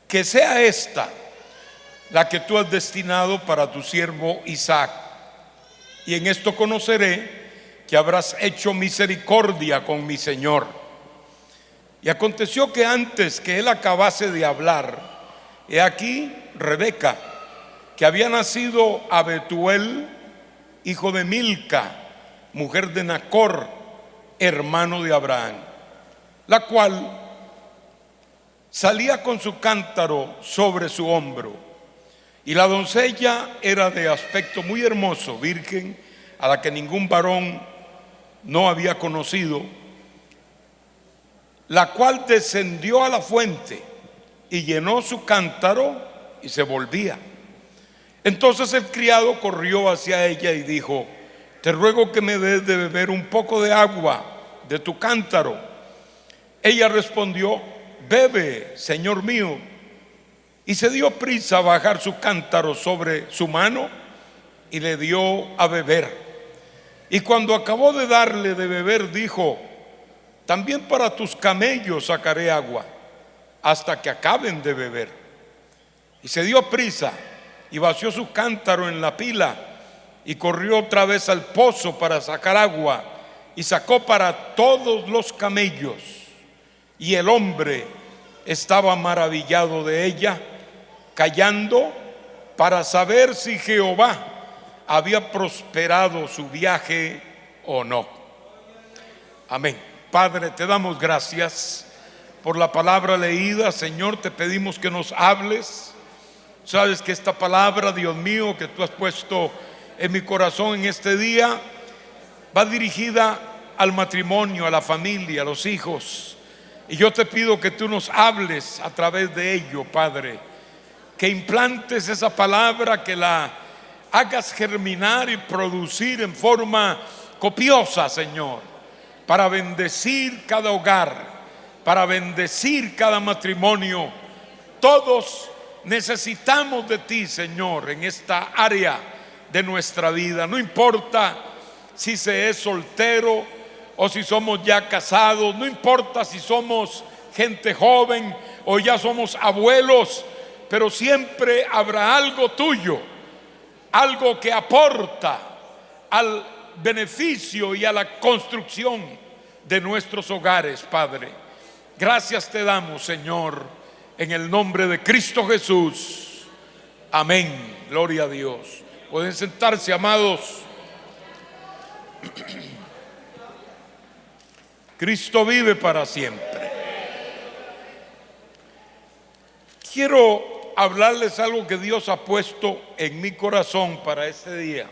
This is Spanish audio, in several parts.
que sea esta la que tú has destinado para tu siervo Isaac. Y en esto conoceré que habrás hecho misericordia con mi señor. Y aconteció que antes que él acabase de hablar, he aquí Rebeca, que había nacido a Betuel, hijo de Milca, mujer de Nacor, hermano de Abraham, la cual salía con su cántaro sobre su hombro. Y la doncella era de aspecto muy hermoso, virgen, a la que ningún varón no había conocido, la cual descendió a la fuente y llenó su cántaro y se volvía. Entonces el criado corrió hacia ella y dijo: te ruego que me des de beber un poco de agua de tu cántaro. Ella respondió: bebe, señor mío. Y se dio prisa a bajar su cántaro sobre su mano y le dio a beber. Y cuando acabó de darle de beber, dijo: también para tus camellos sacaré agua hasta que acaben de beber. Y se dio prisa y vació su cántaro en la pila y corrió otra vez al pozo para sacar agua y sacó para todos los camellos. Y el hombre estaba maravillado de ella, callando para saber si Jehová había prosperado su viaje o no. Amén. Padre, te damos gracias por la palabra leída. Señor, te pedimos que nos hables. Sabes que esta palabra, Dios mío, que tú has puesto en mi corazón en este día, va dirigida al matrimonio, a la familia, a los hijos. Y yo te pido que tú nos hables a través de ello, Padre, que implantes esa palabra, que la hagas germinar y producir en forma copiosa, Señor, para bendecir cada hogar, para bendecir cada matrimonio. Todos necesitamos de ti, Señor, en esta área de nuestra vida. No importa si se es soltero o si somos ya casados, no importa si somos gente joven o ya somos abuelos, pero siempre habrá algo tuyo, algo que aporta al beneficio y a la construcción de nuestros hogares, Padre. Gracias te damos, Señor, en el nombre de Cristo Jesús. Amén. Gloria a Dios. Pueden sentarse, amados. Cristo vive para siempre. Quiero hablarles algo que Dios ha puesto en mi corazón para este día,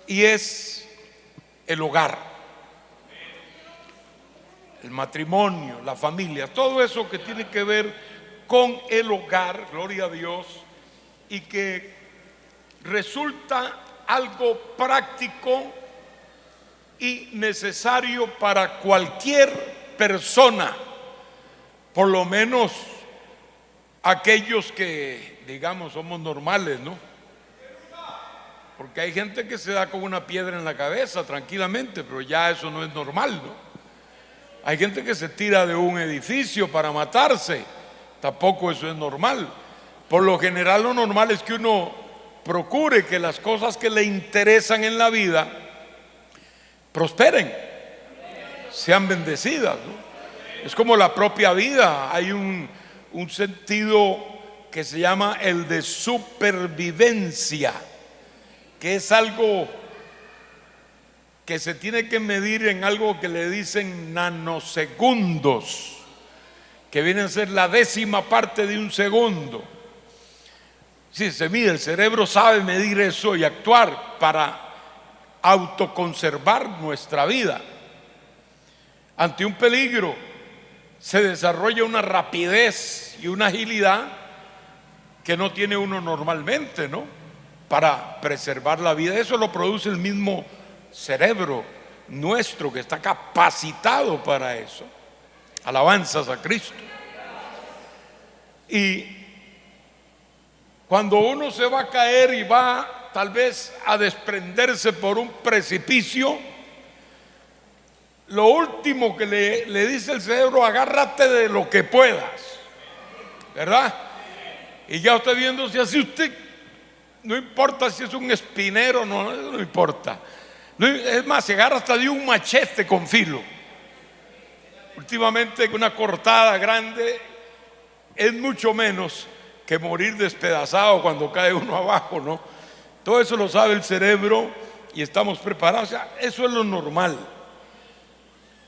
y es el hogar, el matrimonio, la familia, todo eso que tiene que ver con el hogar, gloria a Dios, y que resulta algo práctico y necesario para cualquier persona, por lo menos aquellos que, digamos, somos normales, ¿no? Porque hay gente que se da con una piedra en la cabeza tranquilamente, pero ya eso no es normal, ¿no? Hay gente que se tira de un edificio para matarse, tampoco eso es normal. Por lo general, lo normal es que uno procure que las cosas que le interesan en la vida prosperen, sean bendecidas, ¿no? Es como la propia vida. Hay un sentido que se llama el de supervivencia, que es algo que se tiene que medir en algo que le dicen nanosegundos, que viene a ser la 10ª parte de un segundo. Si se mide, el cerebro sabe medir eso y actuar para autoconservar nuestra vida. Ante un peligro se desarrolla una rapidez y una agilidad que no tiene uno normalmente, ¿no? Para preservar la vida. Eso lo produce el mismo cerebro nuestro, que está capacitado para eso. Alabanzas a Cristo. Y cuando uno se va a caer y va tal vez a desprenderse por un precipicio, lo último que le dice el cerebro: agárrate de lo que puedas. ¿verdad? Y ya usted viendo si así usted, no importa si es un espinero, no, eso no importa. Es más, se agarra hasta de un machete con filo. Últimamente una cortada grande es mucho menos que morir despedazado cuando cae uno abajo, ¿no? Todo eso lo sabe el cerebro y estamos preparados. O sea, eso es lo normal.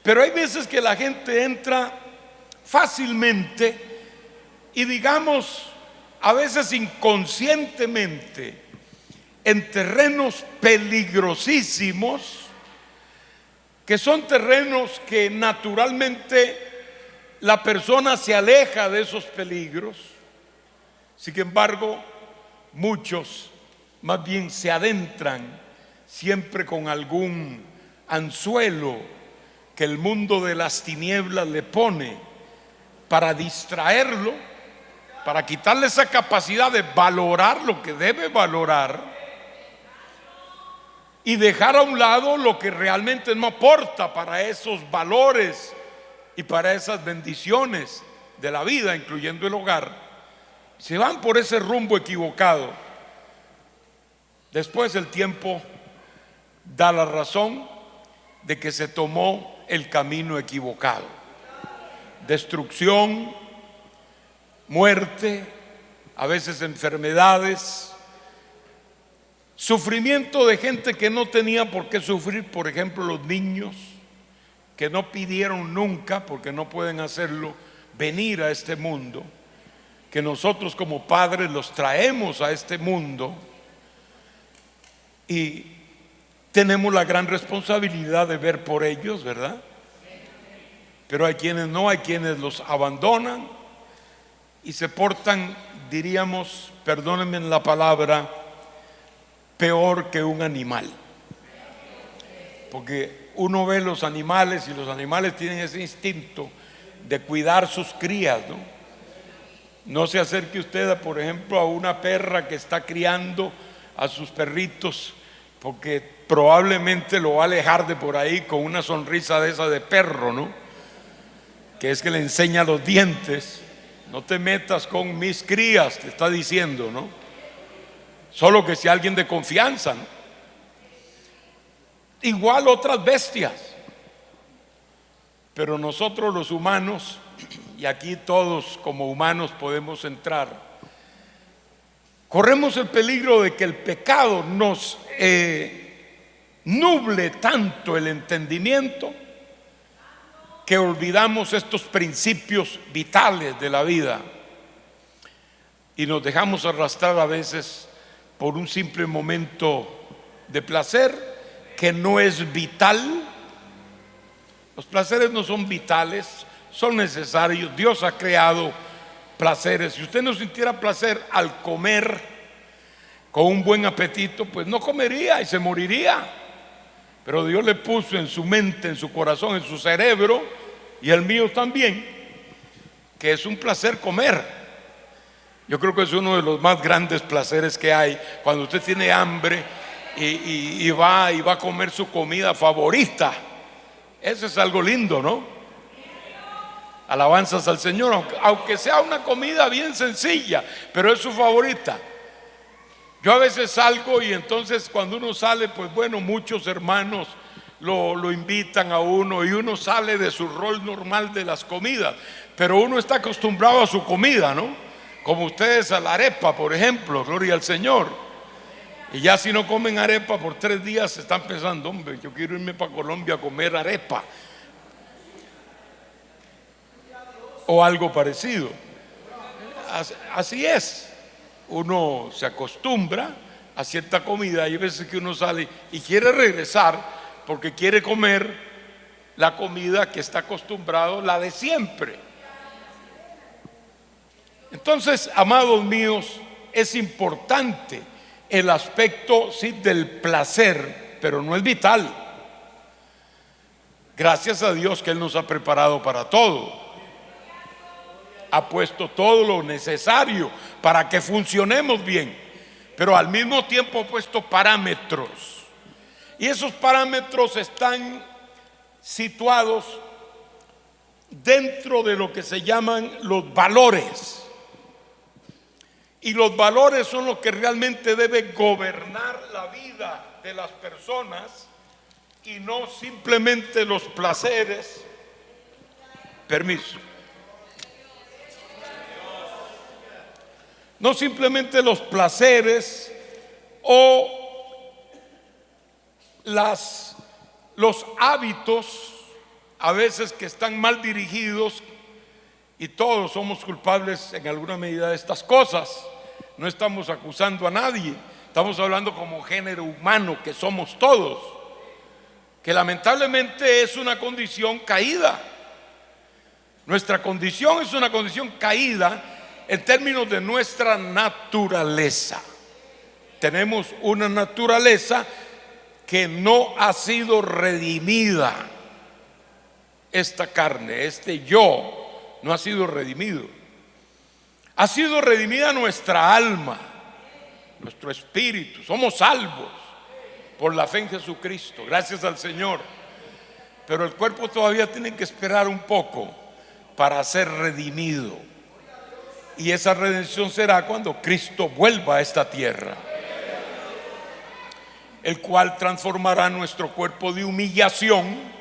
Pero hay veces que la gente entra fácilmente y, digamos, a veces inconscientemente, en terrenos peligrosísimos, que son terrenos que naturalmente la persona se aleja de esos peligros. Sin embargo, muchos más bien se adentran siempre con algún anzuelo que el mundo de las tinieblas le pone para distraerlo, para quitarle esa capacidad de valorar lo que debe valorar y dejar a un lado lo que realmente no aporta para esos valores y para esas bendiciones de la vida, incluyendo el hogar. Se van por ese rumbo equivocado. Después el tiempo da la razón de que se tomó el camino equivocado. Destrucción, muerte, a veces enfermedades, sufrimiento de gente que no tenía por qué sufrir. Por ejemplo, los niños que no pidieron nunca, porque no pueden hacerlo, venir a este mundo, que nosotros como padres los traemos a este mundo y tenemos la gran responsabilidad de ver por ellos, ¿verdad? Pero hay quienes no, hay quienes los abandonan y se portan, diríamos, perdónenme la palabra, peor que un animal. Porque uno ve los animales y los animales tienen ese instinto de cuidar sus crías, ¿no? No se acerque usted, por ejemplo, a una perra que está criando a sus perritos, porque probablemente lo va a alejar de por ahí con una sonrisa de esa de perro, ¿no? Que es que le enseña los dientes. No te metas con mis crías, te está diciendo, ¿no? Solo que sea alguien de confianza, ¿no? Igual otras bestias. Pero nosotros los humanos, y aquí todos como humanos podemos entrar, corremos el peligro de que el pecado nos nuble tanto el entendimiento que olvidamos estos principios vitales de la vida y nos dejamos arrastrar a veces por un simple momento de placer que no es vital. Los placeres no son vitales, son necesarios. Dios ha creado placeres. Si usted no sintiera placer al comer con un buen apetito, pues no comería y se moriría. Pero Dios le puso en su mente, en su corazón, en su cerebro, y el mío también, que es un placer comer. Yo creo que es uno de los más grandes placeres que hay, cuando usted tiene hambre y va a comer su comida favorita. Eso es algo lindo, ¿no? Alabanzas al Señor, aunque sea una comida bien sencilla, pero es su favorita. Yo a veces salgo y entonces cuando uno sale, pues bueno, muchos hermanos lo invitan a uno y uno sale de su rol normal de las comidas, pero uno está acostumbrado a su comida, ¿no? Como ustedes a la arepa, por ejemplo, gloria al Señor. Y ya si no comen arepa por 3 días, se están pensando, hombre, yo quiero irme para Colombia a comer arepa o algo parecido. Así es. Uno se acostumbra a cierta comida y hay veces que uno sale y quiere regresar porque quiere comer la comida que está acostumbrado, la de siempre. Entonces, amados míos, es importante el aspecto, sí, del placer, pero no es vital. Gracias a Dios que Él nos ha preparado para todo. Ha puesto todo lo necesario para que funcionemos bien, pero al mismo tiempo ha puesto parámetros. Y esos parámetros están situados dentro de lo que se llaman los valores. Y los valores son los que realmente deben gobernar la vida de las personas y no simplemente los placeres. Permiso. No simplemente los placeres o los hábitos a veces que están mal dirigidos, y todos somos culpables en alguna medida de estas cosas. No estamos acusando a nadie, estamos hablando como género humano que somos todos, que lamentablemente es una condición caída. Nuestra condición es una condición caída en términos de nuestra naturaleza. Tenemos una naturaleza que no ha sido redimida. Esta carne, este yo, no ha sido redimido. Ha sido redimida nuestra alma, nuestro espíritu. Somos salvos por la fe en Jesucristo, gracias al Señor. Pero el cuerpo todavía tiene que esperar un poco para ser redimido. Y esa redención será cuando Cristo vuelva a esta tierra, el cual transformará nuestro cuerpo de humillación,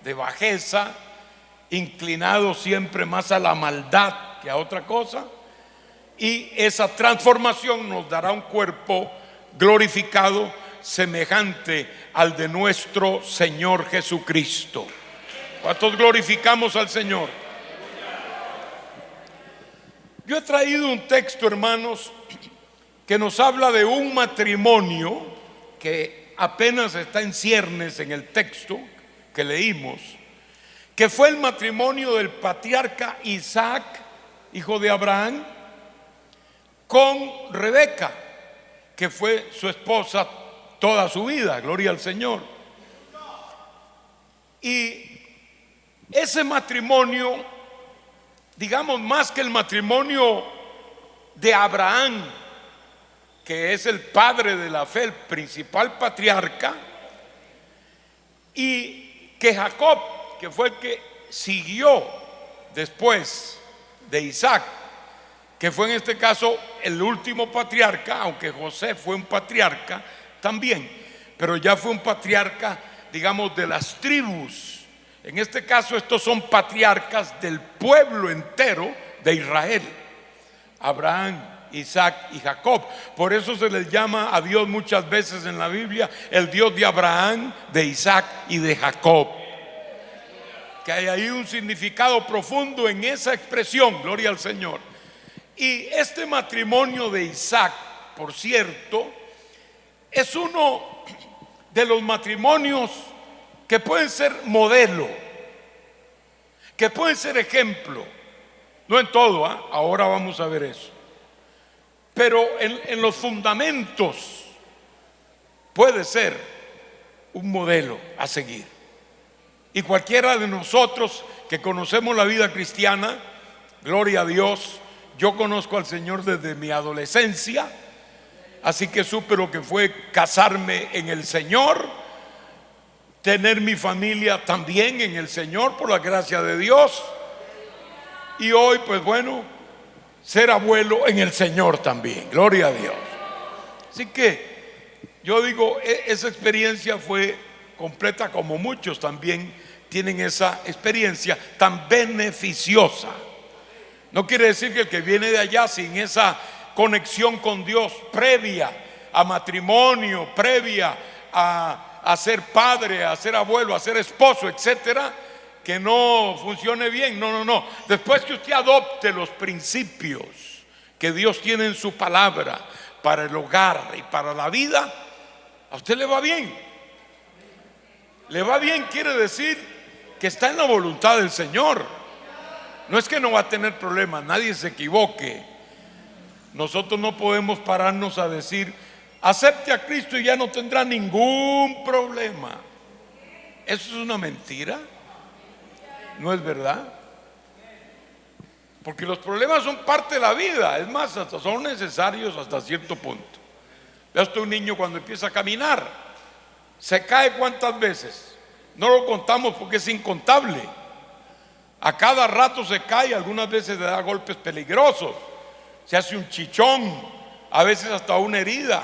de bajeza, inclinado siempre más a la maldad que a otra cosa. Y esa transformación nos dará un cuerpo glorificado, semejante al de nuestro Señor Jesucristo. ¿Cuántos glorificamos al Señor? Yo he traído un texto, hermanos, que nos habla de un matrimonio que apenas está en ciernes en el texto que leímos, que fue el matrimonio del patriarca Isaac, hijo de Abraham, con Rebeca, que fue su esposa toda su vida, gloria al Señor. Y ese matrimonio, digamos, más que el matrimonio de Abraham, que es el padre de la fe, el principal patriarca, y que Jacob, que fue el que siguió después de Isaac, que fue en este caso el último patriarca, aunque José fue un patriarca también, pero ya fue un patriarca, digamos, de las tribus. En este caso estos son patriarcas del pueblo entero de Israel: Abraham, Isaac y Jacob. Por eso se les llama a Dios muchas veces en la Biblia el Dios de Abraham, de Isaac y de Jacob. Que hay ahí un significado profundo en esa expresión, gloria al Señor. Y este matrimonio de Isaac, por cierto, es uno de los matrimonios que pueden ser modelo, que pueden ser ejemplo. No en todo, ahora vamos a ver eso, pero en los fundamentos puede ser un modelo a seguir. Y cualquiera de nosotros que conocemos la vida cristiana, gloria a Dios, yo conozco al Señor desde mi adolescencia, así que supe lo que fue casarme en el Señor, tener mi familia también en el Señor por la gracia de Dios, y hoy pues bueno, ser abuelo en el Señor también, gloria a Dios. Así que yo digo, esa experiencia fue completa, como muchos también tienen esa experiencia tan beneficiosa. No quiere decir que el que viene de allá sin esa conexión con Dios previa a matrimonio, previa a ser padre, a ser abuelo, a ser esposo, etcétera, que no funcione bien. No. Después que usted adopte los principios que Dios tiene en su palabra para el hogar y para la vida, a usted le va bien. Le va bien quiere decir que está en la voluntad del Señor. No es que no va a tener problemas, nadie se equivoque. Nosotros no podemos pararnos a decir: acepte a Cristo y ya no tendrá ningún problema. Eso es una mentira. No es verdad. Porque los problemas son parte de la vida. Es más, hasta son necesarios hasta cierto punto. Vea usted un niño cuando empieza a caminar, ¿se cae cuántas veces? No lo contamos porque es incontable. A cada rato se cae, algunas veces le da golpes peligrosos, se hace un chichón, a veces hasta una herida.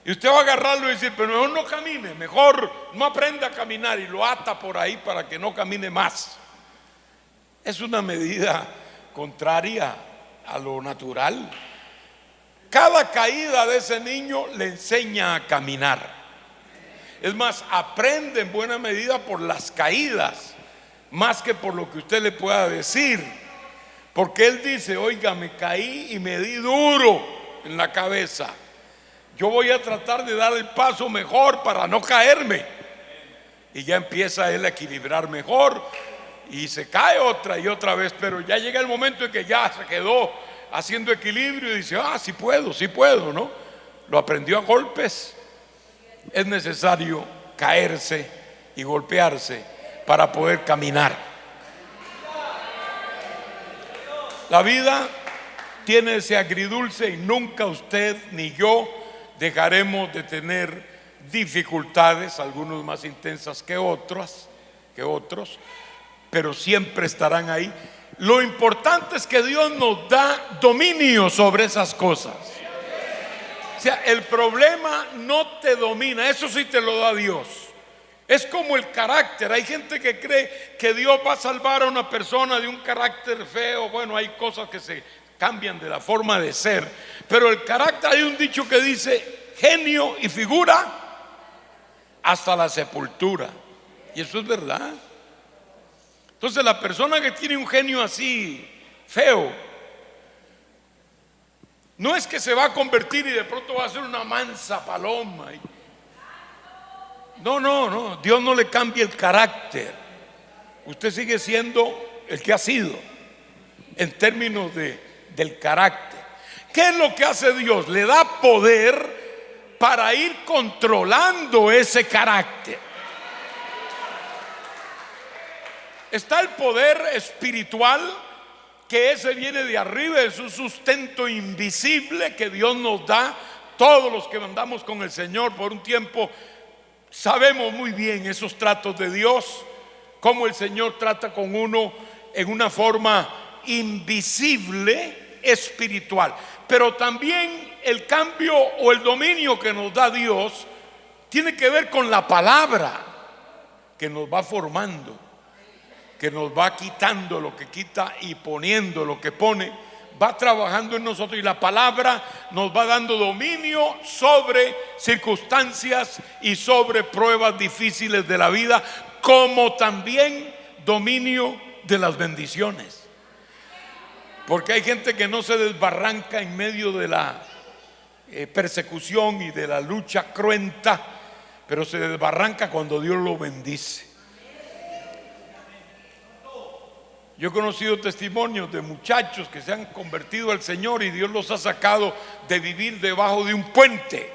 Y usted va a agarrarlo y decir, pero mejor no camine, mejor no aprenda a caminar, y lo ata por ahí para que no camine más. Es una medida contraria a lo natural. Cada caída de ese niño le enseña a caminar. Es más, aprende en buena medida por las caídas, más que por lo que usted le pueda decir. Porque él dice, oiga, me caí y me di duro en la cabeza. Yo voy a tratar de dar el paso mejor para no caerme. Y ya empieza él a equilibrar mejor, y se cae otra y otra vez, pero ya llega el momento en que ya se quedó haciendo equilibrio y dice, sí puedo, ¿no? Lo aprendió a golpes. Es necesario caerse y golpearse para poder caminar. La vida tiene ese agridulce, y nunca usted ni yo dejaremos de tener dificultades, algunos más intensas que otros, pero siempre estarán ahí. Lo importante es que Dios nos da dominio sobre esas cosas. O sea, el problema no te domina, eso sí te lo da Dios. Es como el carácter. Hay gente que cree que Dios va a salvar a una persona de un carácter feo. Bueno, hay cosas que se cambian de la forma de ser, pero el carácter, hay un dicho que dice, genio y figura hasta la sepultura. Y eso es verdad. Entonces la persona que tiene un genio así feo, no es que se va a convertir y de pronto va a ser una mansa paloma. No, Dios no le cambia el carácter. Usted sigue siendo el que ha sido en términos del carácter. ¿Qué es lo que hace Dios? Le da poder para ir controlando ese carácter. Está el poder espiritual, que ese viene de arriba, es un sustento invisible que Dios nos da. Todos los que andamos con el Señor por un tiempo sabemos muy bien esos tratos de Dios, cómo el Señor trata con uno en una forma invisible, espiritual. Pero también el cambio o el dominio que nos da Dios tiene que ver con la palabra, que nos va formando, que nos va quitando lo que quita y poniendo lo que pone. Va trabajando en nosotros, y la palabra nos va dando dominio sobre circunstancias y sobre pruebas difíciles de la vida, como también dominio de las bendiciones. Porque hay gente que no se desbarranca en medio de la persecución y de la lucha cruenta, pero se desbarranca cuando Dios lo bendice. Yo he conocido testimonios de muchachos que se han convertido al Señor y Dios los ha sacado de vivir debajo de un puente.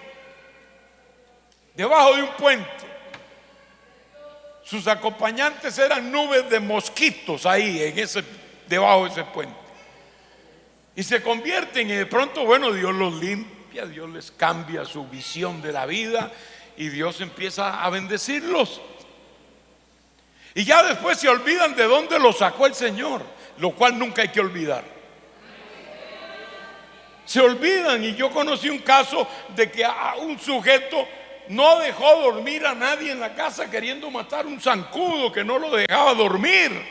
Debajo de un puente. Sus acompañantes eran nubes de mosquitos ahí, debajo de ese puente. Y se convierten, y de pronto, bueno, Dios los limpia, Dios les cambia su visión de la vida, y Dios empieza a bendecirlos. Y ya después se olvidan de dónde los sacó el Señor, lo cual nunca hay que olvidar. Se olvidan. Y yo conocí un caso de que a un sujeto no dejó dormir a nadie en la casa, queriendo matar un zancudo que no lo dejaba dormir.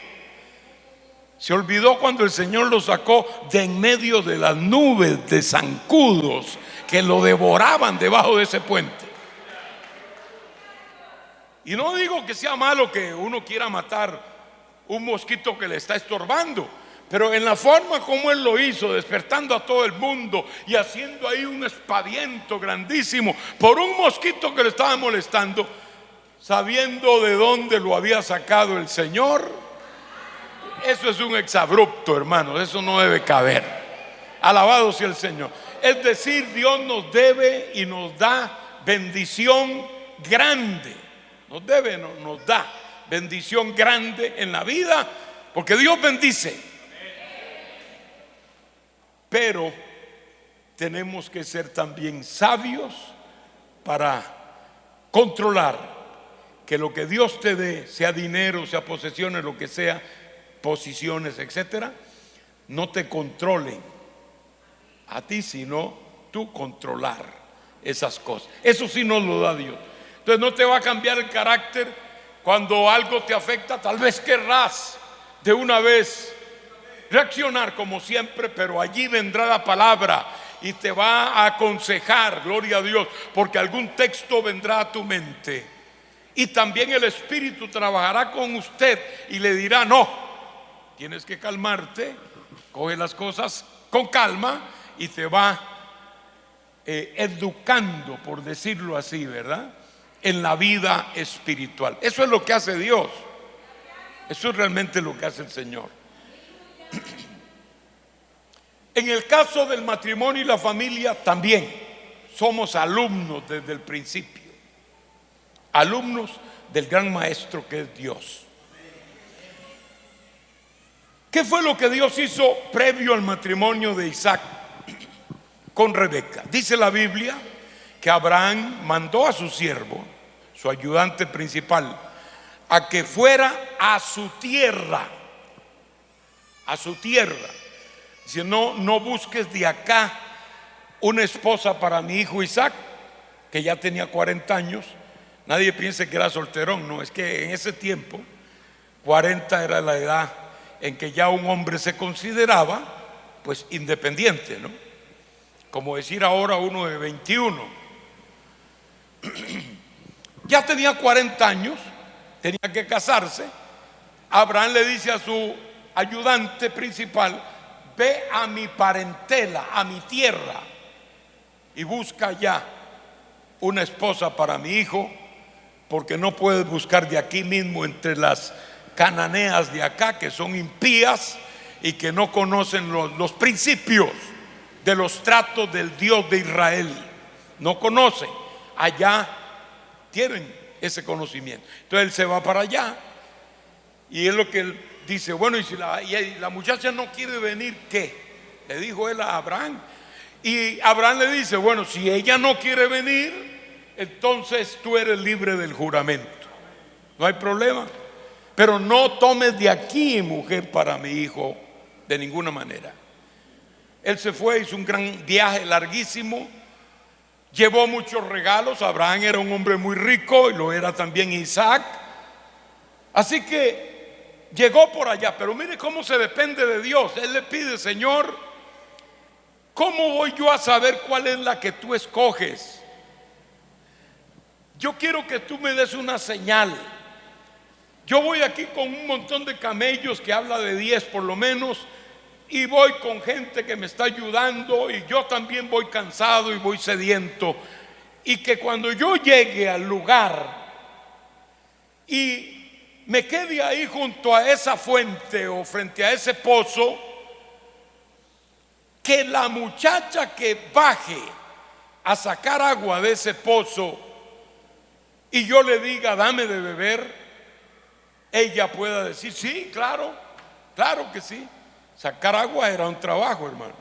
Se olvidó cuando el Señor lo sacó de en medio de las nubes de zancudos que lo devoraban debajo de ese puente. Y no digo que sea malo que uno quiera matar un mosquito que le está estorbando, pero en la forma como él lo hizo, despertando a todo el mundo y haciendo ahí un aspaviento grandísimo por un mosquito que le estaba molestando, sabiendo de dónde lo había sacado el Señor. Eso es un exabrupto, hermanos, eso no debe caber. Alabado sea el Señor. Es decir, Dios nos debe y nos da bendición grande. Nos da bendición grande en la vida, porque Dios bendice. Pero tenemos que ser también sabios para controlar que lo que Dios te dé, sea dinero, sea posesiones, lo que sea, posiciones, etcétera, no te controlen, a ti, sino tú controlar esas cosas. Eso sí nos lo da Dios. Entonces no te va a cambiar el carácter cuando algo te afecta. Tal vez querrás de una vez reaccionar como siempre, pero allí vendrá la palabra y te va a aconsejar, gloria a Dios, porque algún texto vendrá a tu mente. Y también el Espíritu trabajará con usted y le dirá: no, tienes que calmarte, coge las cosas con calma, y te va educando, por decirlo así, ¿verdad?, en la vida espiritual. Eso es lo que hace Dios. Eso es realmente lo que hace el Señor. En el caso del matrimonio y la familia también somos alumnos desde el principio, alumnos del gran maestro que es Dios. ¿Qué fue lo que Dios hizo previo al matrimonio de Isaac con Rebeca? Dice la Biblia que Abraham mandó a su siervo, su ayudante principal, a que fuera a su tierra. A su tierra. Dice: no busques de acá una esposa para mi hijo Isaac, que ya tenía 40 años. Nadie piense que era solterón. No, es que en ese tiempo 40 era la edad en que ya un hombre se consideraba pues independiente, ¿no? Como decir ahora uno de 21. Ya tenía 40 años, tenía que casarse. Abraham le dice a su ayudante principal: ve a mi parentela, a mi tierra, y busca ya una esposa para mi hijo, porque no puedes buscar de aquí mismo entre las cananeas de acá, que son impías y que no conocen los principios de los tratos del Dios de Israel. No conocen. Allá tienen ese conocimiento. Entonces él se va para allá, y es lo que él dice: bueno, y si la muchacha no quiere venir, ¿qué? Le dijo él a Abraham. Y Abraham le dice: bueno, si ella no quiere venir, entonces tú eres libre del juramento, no hay problema, pero no tomes de aquí mujer para mi hijo de ninguna manera. Él se fue, hizo un gran viaje larguísimo, llevó muchos regalos. Abraham era un hombre muy rico, y lo era también Isaac. Así que llegó por allá, pero mire cómo se depende de Dios. Él le pide: Señor, ¿cómo voy yo a saber cuál es la que tú escoges? Yo quiero que tú me des una señal. Yo voy aquí con un montón de camellos, que habla de 10 por lo menos, y voy con gente que me está ayudando, y yo también voy cansado y voy sediento, y que cuando yo llegue al lugar y me quede ahí junto a esa fuente o frente a ese pozo, que la muchacha que baje a sacar agua de ese pozo y yo le diga: dame de beber, ella pueda decir: sí, claro, claro que sí. Sacar agua era un trabajo, hermanos.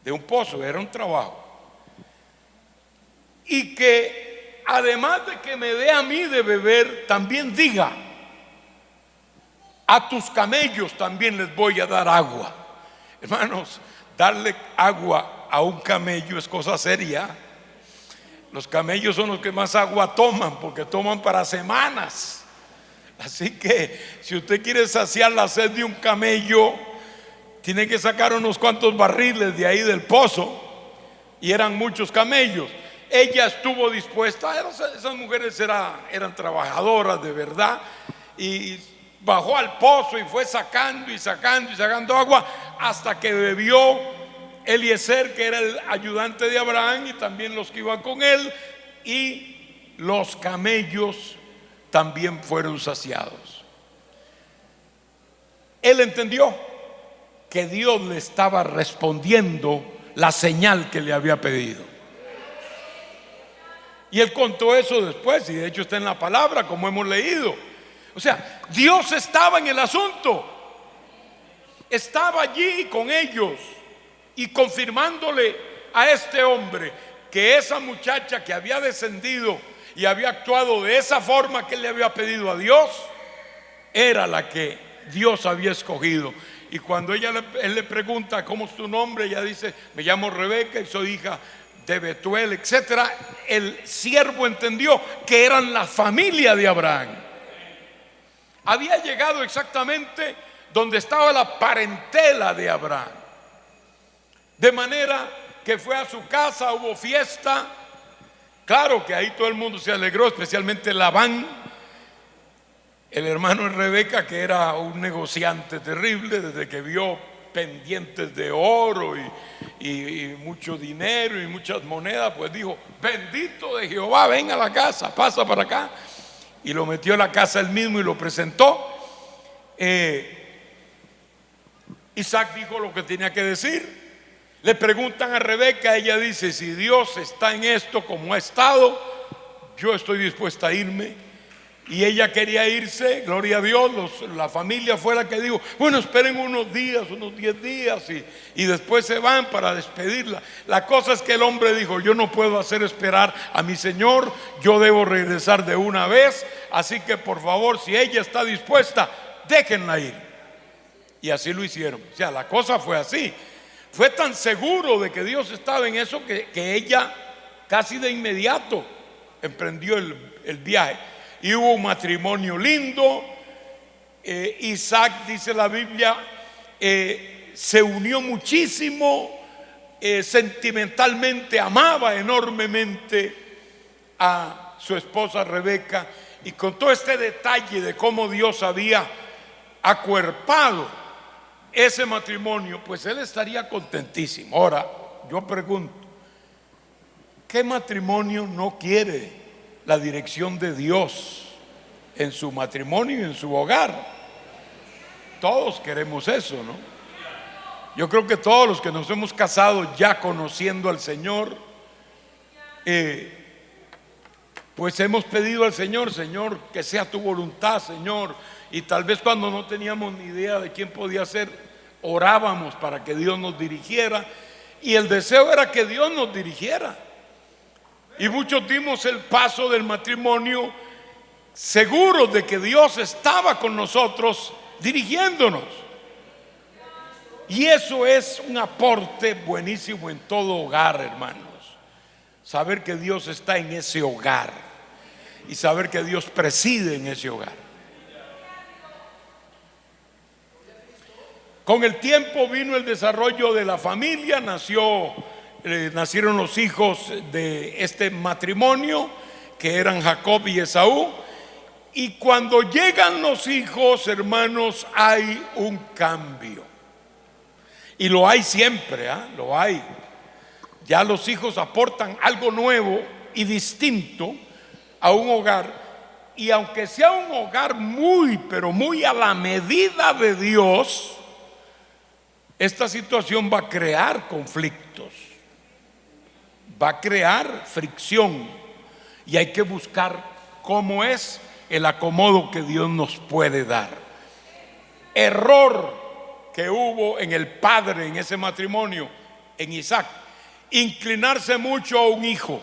De un pozo era un trabajo. Y que además de que me dé a mí de beber, también diga: a tus camellos también les voy a dar agua. Hermanos, darle agua a un camello es cosa seria. Los camellos son los que más agua toman, porque toman para semanas. Así que si usted quiere saciar la sed de un camello, tiene que sacar unos cuantos barriles de ahí del pozo, y eran muchos camellos. Ella estuvo dispuesta. Esas mujeres eran trabajadoras de verdad, y bajó al pozo y fue sacando y sacando y sacando agua, hasta que bebió Eliezer, que era el ayudante de Abraham, y también los que iban con él, y los camellos también fueron saciados. Él entendió que Dios le estaba respondiendo la señal que le había pedido. Y él contó eso después, y de hecho está en la palabra, como hemos leído. O sea, Dios estaba en el asunto, estaba allí con ellos, y confirmándole a este hombre que esa muchacha que había descendido y había actuado de esa forma que él le había pedido a Dios, era la que Dios había escogido. y cuando él le pregunta ¿cómo es tu nombre? Ella dice, me llamo Rebeca y soy hija de Betuel, etcétera. El siervo entendió que eran la familia de Abraham. Había llegado exactamente donde estaba la parentela de Abraham, de manera que fue a su casa, hubo fiesta. Claro que ahí todo el mundo se alegró, especialmente Labán, el hermano de Rebeca, que era un negociante terrible. Desde que vio pendientes de oro y mucho dinero y muchas monedas, pues dijo, bendito de Jehová, ven a la casa, pasa para acá. Y lo metió a la casa él mismo y lo presentó. Isaac dijo lo que tenía que decir. Le preguntan a Rebeca, ella dice, si Dios está en esto como ha estado, yo estoy dispuesta a irme. Y ella quería irse, gloria a Dios. La familia fue la que dijo, bueno, esperen unos días, unos 10 días y después se van para despedirla. La cosa es que el hombre dijo, yo no puedo hacer esperar a mi señor, yo debo regresar de una vez, así que por favor, si ella está dispuesta, déjenla ir. Y así lo hicieron. O sea, la cosa fue así. Fue tan seguro de que Dios estaba en eso que ella casi de inmediato emprendió el viaje. Y hubo un matrimonio lindo. Isaac, dice la Biblia, se unió muchísimo, sentimentalmente amaba enormemente a su esposa Rebeca. Y con todo este detalle de cómo Dios había acuerpado ese matrimonio, pues él estaría contentísimo. Ahora, yo pregunto, ¿qué matrimonio no quiere la dirección de Dios en su matrimonio y en su hogar? Todos queremos eso, ¿no? Yo creo que todos los que nos hemos casado ya conociendo al Señor, pues hemos pedido al Señor, Señor, que sea tu voluntad, Señor. Y tal vez cuando no teníamos ni idea de quién podía ser, orábamos para que Dios nos dirigiera. Y el deseo era que Dios nos dirigiera. Y muchos dimos el paso del matrimonio seguros de que Dios estaba con nosotros dirigiéndonos. Y eso es un aporte buenísimo en todo hogar, hermanos. Saber que Dios está en ese hogar y saber que Dios preside en ese hogar. Con el tiempo vino el desarrollo de la familia, nacieron los hijos de este matrimonio, que eran Jacob y Esaú. Y cuando llegan los hijos, hermanos, hay un cambio. Y lo hay siempre, lo hay. Ya los hijos aportan algo nuevo y distinto a un hogar. Y aunque sea un hogar muy, pero muy a la medida de Dios, esta situación va a crear conflictos, va a crear fricción, y hay que buscar cómo es el acomodo que Dios nos puede dar. Error que hubo en el padre en ese matrimonio, en Isaac, inclinarse mucho a un hijo.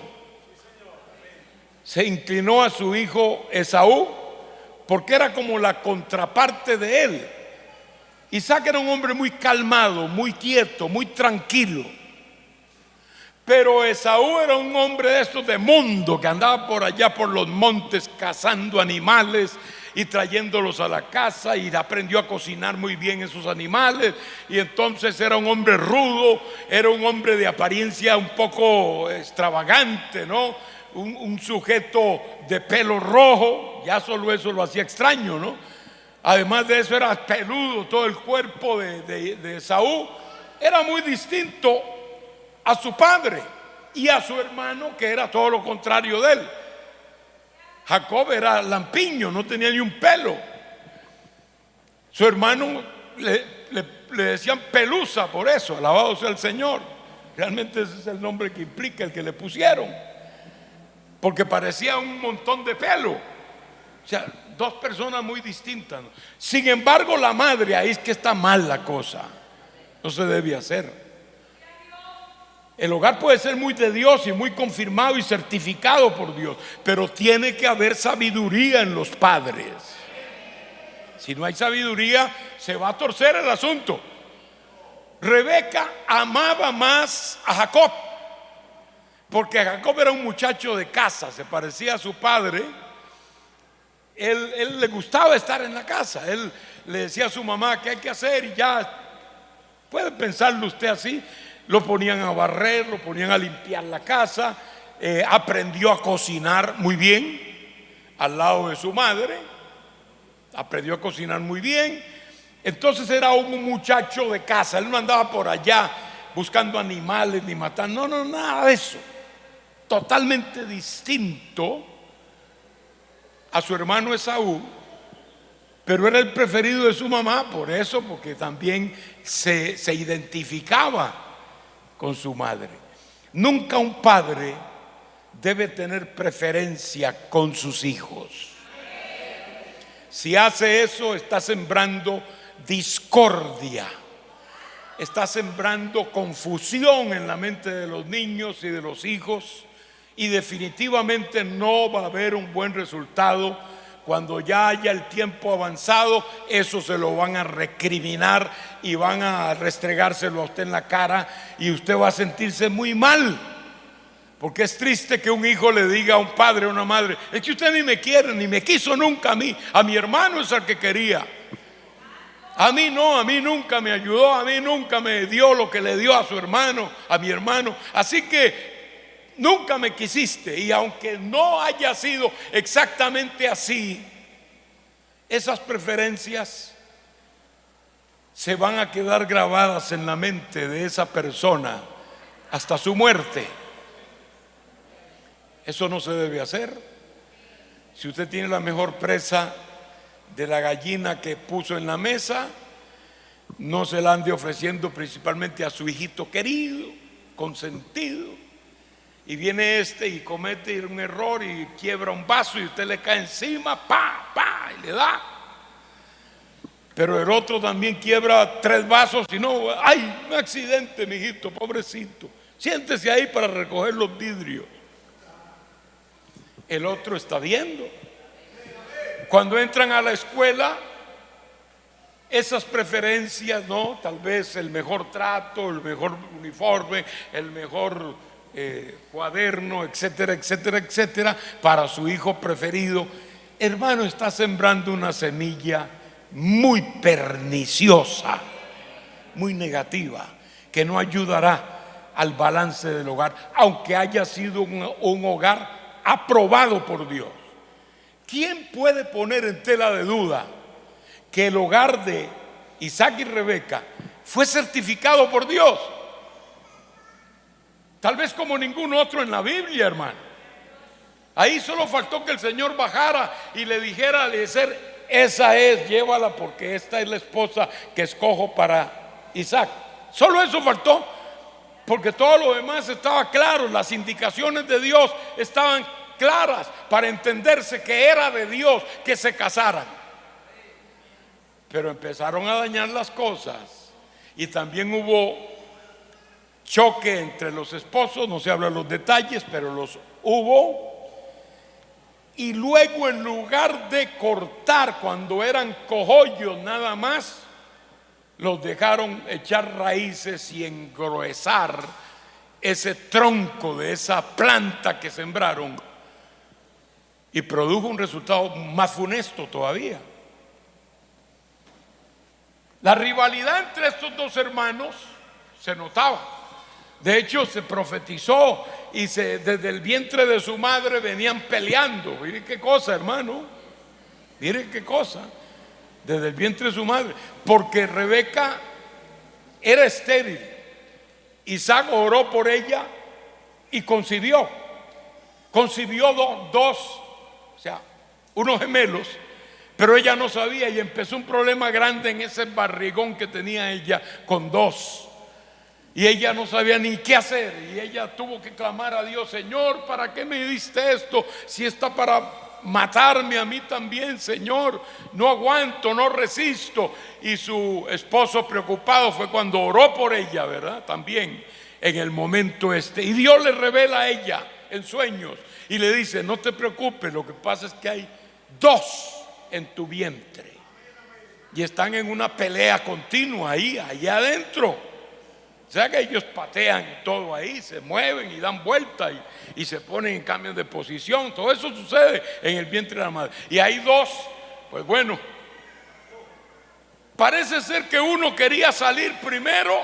Se inclinó a su hijo Esaú porque era como la contraparte de él. Isaac era un hombre muy calmado, muy quieto, muy tranquilo. Pero Esaú era un hombre de estos de mundo, que andaba por allá por los montes cazando animales y trayéndolos a la casa, y aprendió a cocinar muy bien esos animales. Y entonces era un hombre rudo, era un hombre de apariencia un poco extravagante, ¿no? Un sujeto de pelo rojo, ya solo eso lo hacía extraño, ¿no? Además de eso era peludo todo el cuerpo de Esaú. Era muy distinto a su padre y a su hermano, que era todo lo contrario de él. Jacob era lampiño, no tenía ni un pelo. Su hermano le decían pelusa por eso, alabado sea el Señor. Realmente ese es el nombre que implica el que le pusieron, porque parecía un montón de pelo. O sea, dos personas muy distintas, ¿no? Sin embargo, la madre, ahí es que está mal la cosa. No se debe hacer. El hogar puede ser muy de Dios y muy confirmado y certificado por Dios, pero tiene que haber sabiduría en los padres. Si no hay sabiduría, se va a torcer el asunto. Rebeca amaba más a Jacob, porque Jacob era un muchacho de casa, se parecía a su padre. Él le gustaba estar en la casa. Él le decía a su mamá qué hay que hacer y ya. Puede pensarlo usted así. Lo ponían a barrer, lo ponían a limpiar la casa. Aprendió a cocinar muy bien al lado de su madre. Aprendió a cocinar muy bien. Entonces era un muchacho de casa. Él no andaba por allá buscando animales ni matando. No, nada de eso. Totalmente distinto a su hermano Esaú, pero era el preferido de su mamá, por eso, porque también se identificaba con su madre. Nunca un padre debe tener preferencia con sus hijos. Si hace eso, está sembrando discordia, está sembrando confusión en la mente de los niños y de los hijos, y definitivamente no va a haber un buen resultado. Cuando ya haya el tiempo avanzado, eso se lo van a recriminar y van a restregárselo a usted en la cara, y usted va a sentirse muy mal, porque es triste que un hijo le diga a un padre o a una madre: es que usted ni me quiere, ni me quiso nunca a mi hermano es el que quería. A mí no, a mí nunca me ayudó, a mí nunca me dio lo que le dio a su hermano, a mi hermano. Así que nunca me quisiste. Y aunque no haya sido exactamente así, esas preferencias se van a quedar grabadas en la mente de esa persona hasta su muerte. Eso no se debe hacer. Si usted tiene la mejor presa de la gallina que puso en la mesa, no se la ande ofreciendo principalmente a su hijito querido, consentido. Y viene y comete un error y quiebra un vaso y usted le cae encima, y le da. Pero el otro también quiebra 3 vasos y no, ¡ay, un accidente, mijito, pobrecito! Siéntese ahí para recoger los vidrios. El otro está viendo. Cuando entran a la escuela, esas preferencias, ¿no? Tal vez el mejor trato, el mejor uniforme, el mejor cuaderno, etcétera, etcétera, etcétera, para su hijo preferido. Hermano, está sembrando una semilla muy perniciosa, muy negativa, que no ayudará al balance del hogar, aunque haya sido un hogar aprobado por Dios. ¿Quién puede poner en tela de duda que el hogar de Isaac y Rebeca fue certificado por Dios? Tal vez como ningún otro en la Biblia, hermano. Ahí solo faltó que el Señor bajara y le dijera a Eliezer: esa es, llévala, porque esta es la esposa que escojo para Isaac. Solo eso faltó, porque todo lo demás estaba claro. Las indicaciones de Dios estaban claras para entenderse que era de Dios que se casaran. Pero empezaron a dañar las cosas, y también hubo choque entre los esposos. No se hablan los detalles, pero los hubo. Y luego, en lugar de cortar cuando eran cogollos nada más, los dejaron echar raíces y engruesar ese tronco de esa planta que sembraron, y produjo un resultado más funesto todavía. La rivalidad entre estos dos hermanos se notaba. De hecho, se profetizó y desde el vientre de su madre venían peleando. Miren qué cosa, hermano. Miren qué cosa. Desde el vientre de su madre. Porque Rebeca era estéril. Isaac oró por ella y concibió. Concibió dos, o sea, unos gemelos. Pero ella no sabía, y empezó un problema grande en ese barrigón que tenía ella con 2. Y ella no sabía ni qué hacer, y ella tuvo que clamar a Dios: Señor, ¿para qué me diste esto? Si está para matarme a mí también, Señor. No aguanto, no resisto. Y su esposo, preocupado, fue cuando oró por ella, ¿verdad? También en el momento y Dios le revela a ella en sueños y le dice: no te preocupes, lo que pasa es que hay 2 en tu vientre. y están en una pelea continua allá adentro. O sea que ellos patean todo ahí, se mueven y dan vueltas y se ponen en cambios de posición. Todo eso sucede en el vientre de la madre. Y hay dos, pues bueno, parece ser que uno quería salir primero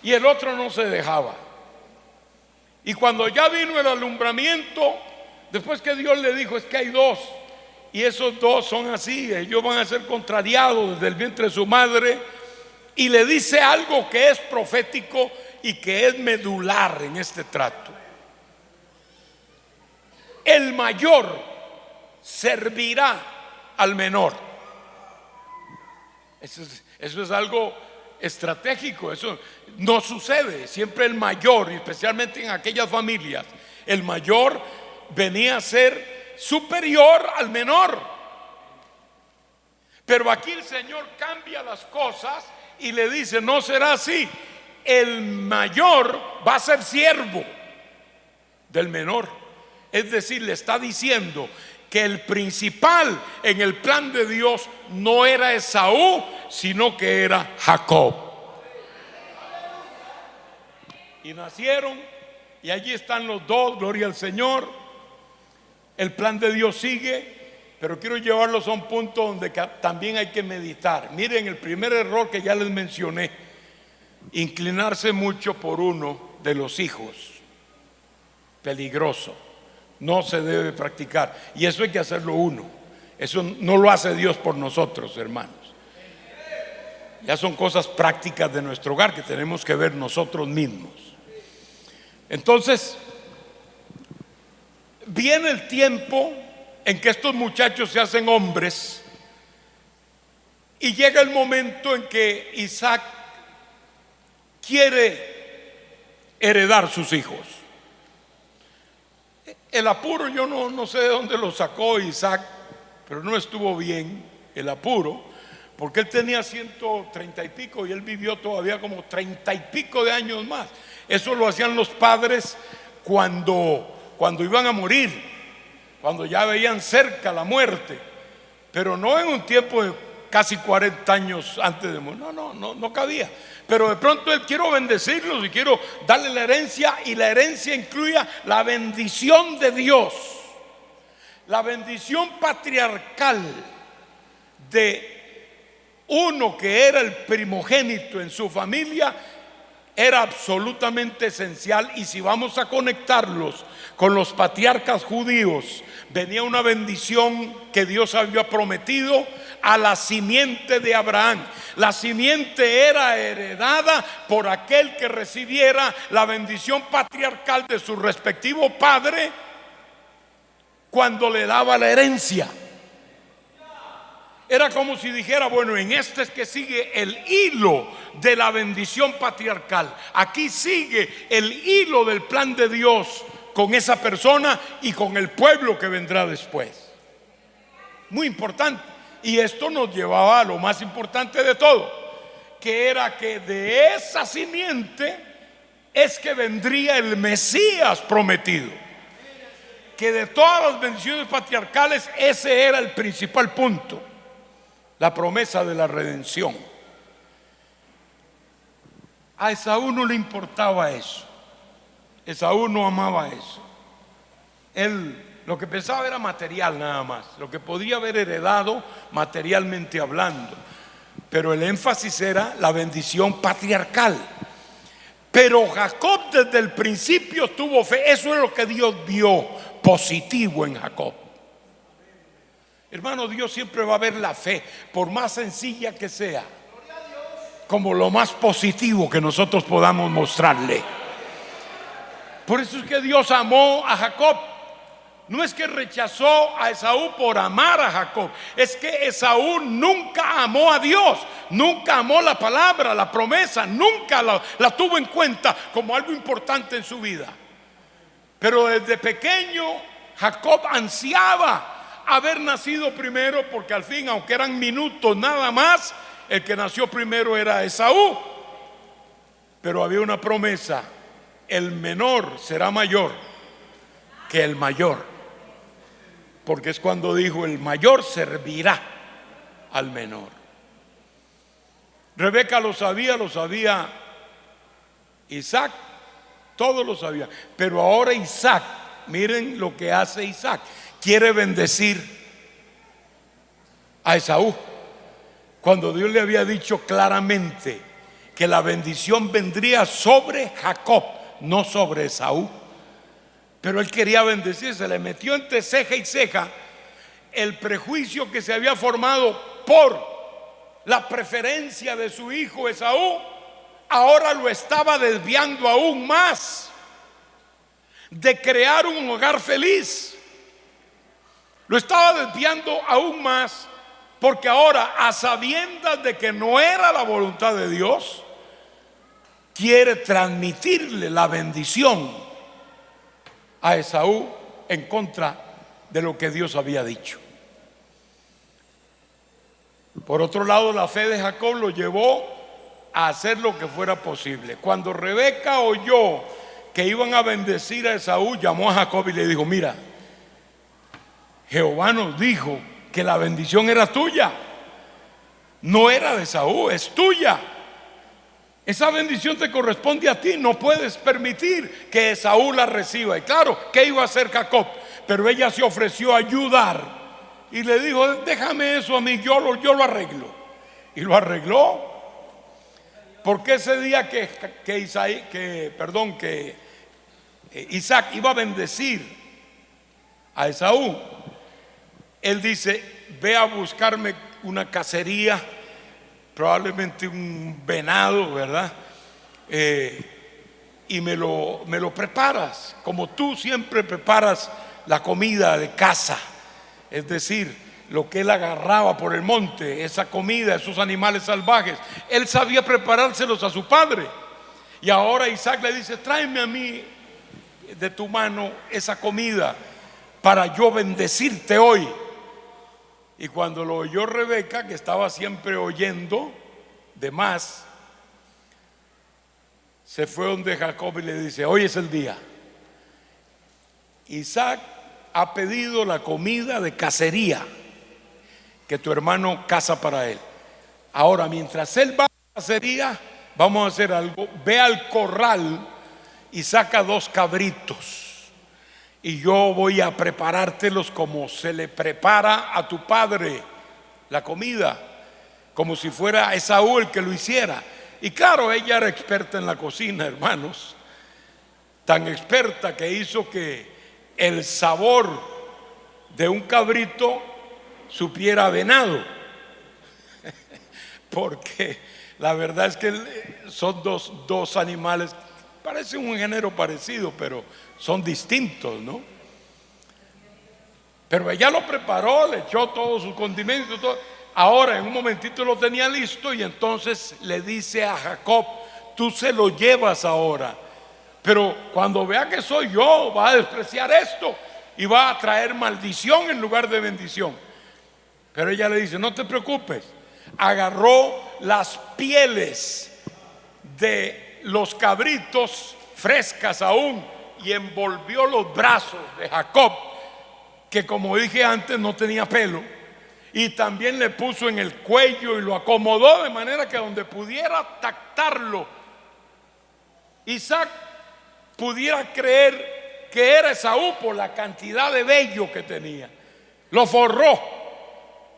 y el otro no se dejaba. Y cuando ya vino el alumbramiento, después que Dios le dijo, es que hay dos, y esos dos son así, ellos van a ser contrariados desde el vientre de su madre, y le dice algo que es profético y que es medular en este trato. El mayor servirá al menor. Eso es algo estratégico. Eso no sucede. Siempre el mayor, y especialmente en aquellas familias, el mayor venía a ser superior al menor. Pero aquí el Señor cambia las cosas y le dice, no será así. El mayor va a ser siervo del menor. Es decir, le está diciendo que el principal en el plan de Dios no era Esaú, sino que era Jacob. Y nacieron, y allí están los dos, gloria al Señor. El plan de Dios sigue, pero quiero llevarlos a un punto donde también hay que meditar. Miren, el primer error que ya les mencioné, inclinarse mucho por uno de los hijos, peligroso. No se debe practicar, y eso hay que hacerlo uno. Eso no lo hace Dios por nosotros, hermanos. Ya son cosas prácticas de nuestro hogar que tenemos que ver nosotros mismos. Entonces viene el tiempo en que estos muchachos se hacen hombres, y llega el momento en que Isaac quiere heredar sus hijos. El apuro, yo no sé de dónde lo sacó Isaac, pero no estuvo bien el apuro, porque él tenía 130 y pico y él vivió todavía como 30 y pico de años más. Eso lo hacían los padres cuando iban a morir, cuando ya veían cerca la muerte, pero no en un tiempo de casi 40 años antes de morir. No cabía. Pero de pronto él, quiero bendecirlos y quiero darle la herencia, y la herencia incluía la bendición de Dios, la bendición patriarcal de uno que era el primogénito en su familia. Era absolutamente esencial, y si vamos a conectarlos con los patriarcas judíos, venía una bendición que Dios había prometido a la simiente de Abraham. La simiente era heredada por aquel que recibiera la bendición patriarcal de su respectivo padre cuando le daba la herencia. Era como si dijera, bueno, en este es que sigue el hilo de la bendición patriarcal. Aquí sigue el hilo del plan de Dios con esa persona y con el pueblo que vendrá después. Muy importante. Y esto nos llevaba a lo más importante de todo, que era que de esa simiente es que vendría el Mesías prometido. Que de todas las bendiciones patriarcales, ese era el principal punto. La promesa de la redención. A Esaú no le importaba eso. Esaú no amaba eso. Él lo que pensaba era material nada más, lo que podía haber heredado materialmente hablando. Pero el énfasis era la bendición patriarcal. Pero Jacob desde el principio tuvo fe. Eso es lo que Dios vio positivo en Jacob. Hermano, Dios siempre va a ver la fe, por más sencilla que sea, como lo más positivo que nosotros podamos mostrarle. Por eso es que Dios amó a Jacob. No es que rechazó a Esaú por amar a Jacob, es que Esaú nunca amó a Dios, nunca amó la palabra, la promesa, nunca la tuvo en cuenta como algo importante en su vida. Pero desde pequeño Jacob ansiaba haber nacido primero, porque al fin, aunque eran minutos nada más, el que nació primero era Esaú. Pero había una promesa: el menor será mayor que el mayor, porque es cuando dijo el mayor servirá al menor. Rebeca lo sabía Isaac, todos lo sabían. Pero ahora Isaac, miren lo que hace Isaac, quiere bendecir a Esaú, cuando Dios le había dicho claramente que la bendición vendría sobre Jacob, no sobre Esaú. Pero él quería bendecir, se le metió entre ceja y ceja el prejuicio que se había formado por la preferencia de su hijo Esaú. Ahora lo estaba desviando aún más de crear un hogar feliz. Lo estaba desviando aún más, porque ahora, a sabiendas de que no era la voluntad de Dios, quiere transmitirle la bendición a Esaú en contra de lo que Dios había dicho. Por otro lado, la fe de Jacob lo llevó a hacer lo que fuera posible. Cuando Rebeca oyó que iban a bendecir a Esaú, llamó a Jacob y le dijo: mira, Jehová nos dijo que la bendición era tuya, no era de Esaú, es tuya. Esa bendición te corresponde a ti, no puedes permitir que Esaú la reciba. Y claro, ¿qué iba a hacer Jacob? Pero ella se ofreció a ayudar y le dijo: déjame eso a mí, yo lo arreglo. Y lo arregló. Porque ese día que Isaac iba a bendecir a Esaú, él dice: ve a buscarme una cacería, probablemente un venado, ¿verdad? Y me lo preparas como tú siempre preparas la comida de caza, es decir, lo que él agarraba por el monte, esa comida, esos animales salvajes. Él sabía preparárselos a su padre. Y ahora Isaac le dice: tráeme a mí de tu mano esa comida para yo bendecirte hoy. Y cuando lo oyó Rebeca, que estaba siempre oyendo de más, se fue donde Jacob y le dice: hoy es el día. Isaac ha pedido la comida de cacería que tu hermano caza para él. Ahora, mientras él va a la cacería, vamos a hacer algo. Ve al corral y saca 2 cabritos. Y yo voy a preparártelos como se le prepara a tu padre la comida, como si fuera Esaú el que lo hiciera. Y claro, ella era experta en la cocina, hermanos, tan experta que hizo que el sabor de un cabrito supiera a venado. Porque la verdad es que son dos animales, parecen un género parecido, pero son distintos, ¿no? Pero ella lo preparó, le echó todos sus condimentos, todo. Ahora en un momentito lo tenía listo, y entonces le dice a Jacob: tú se lo llevas ahora, pero cuando vea que soy yo va a despreciar esto y va a traer maldición en lugar de bendición. Pero ella le dice: no te preocupes. Agarró las pieles de los cabritos frescas aún y envolvió los brazos de Jacob, que como dije antes no tenía pelo, y también le puso en el cuello y lo acomodó de manera que donde pudiera tactarlo, Isaac pudiera creer que era Esaú por la cantidad de vello que tenía. Lo forró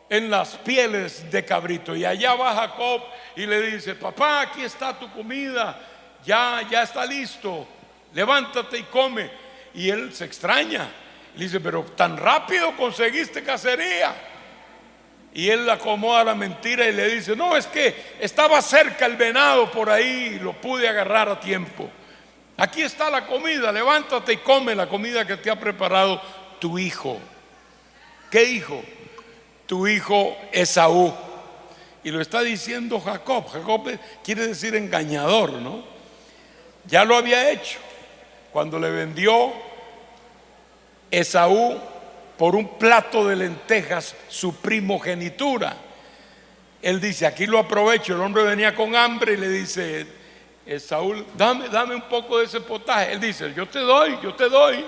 en las pieles de cabrito, y allá va Jacob y le dice: papá, aquí está tu comida, ya está listo, levántate y come. Y él se extraña, le dice: pero tan rápido conseguiste cacería. Y él le acomoda la mentira y le dice: no, es que estaba cerca el venado por ahí y lo pude agarrar a tiempo. Aquí está la comida, levántate y come la comida que te ha preparado tu hijo. ¿Qué hijo? Tu hijo Esaú. Y lo está diciendo Jacob. Jacob quiere decir engañador, ¿no? Ya lo había hecho cuando le vendió Esaú por un plato de lentejas su primogenitura. Él dice: aquí lo aprovecho. El hombre venía con hambre y le dice: Esaú, dame un poco de ese potaje. Él dice: yo te doy,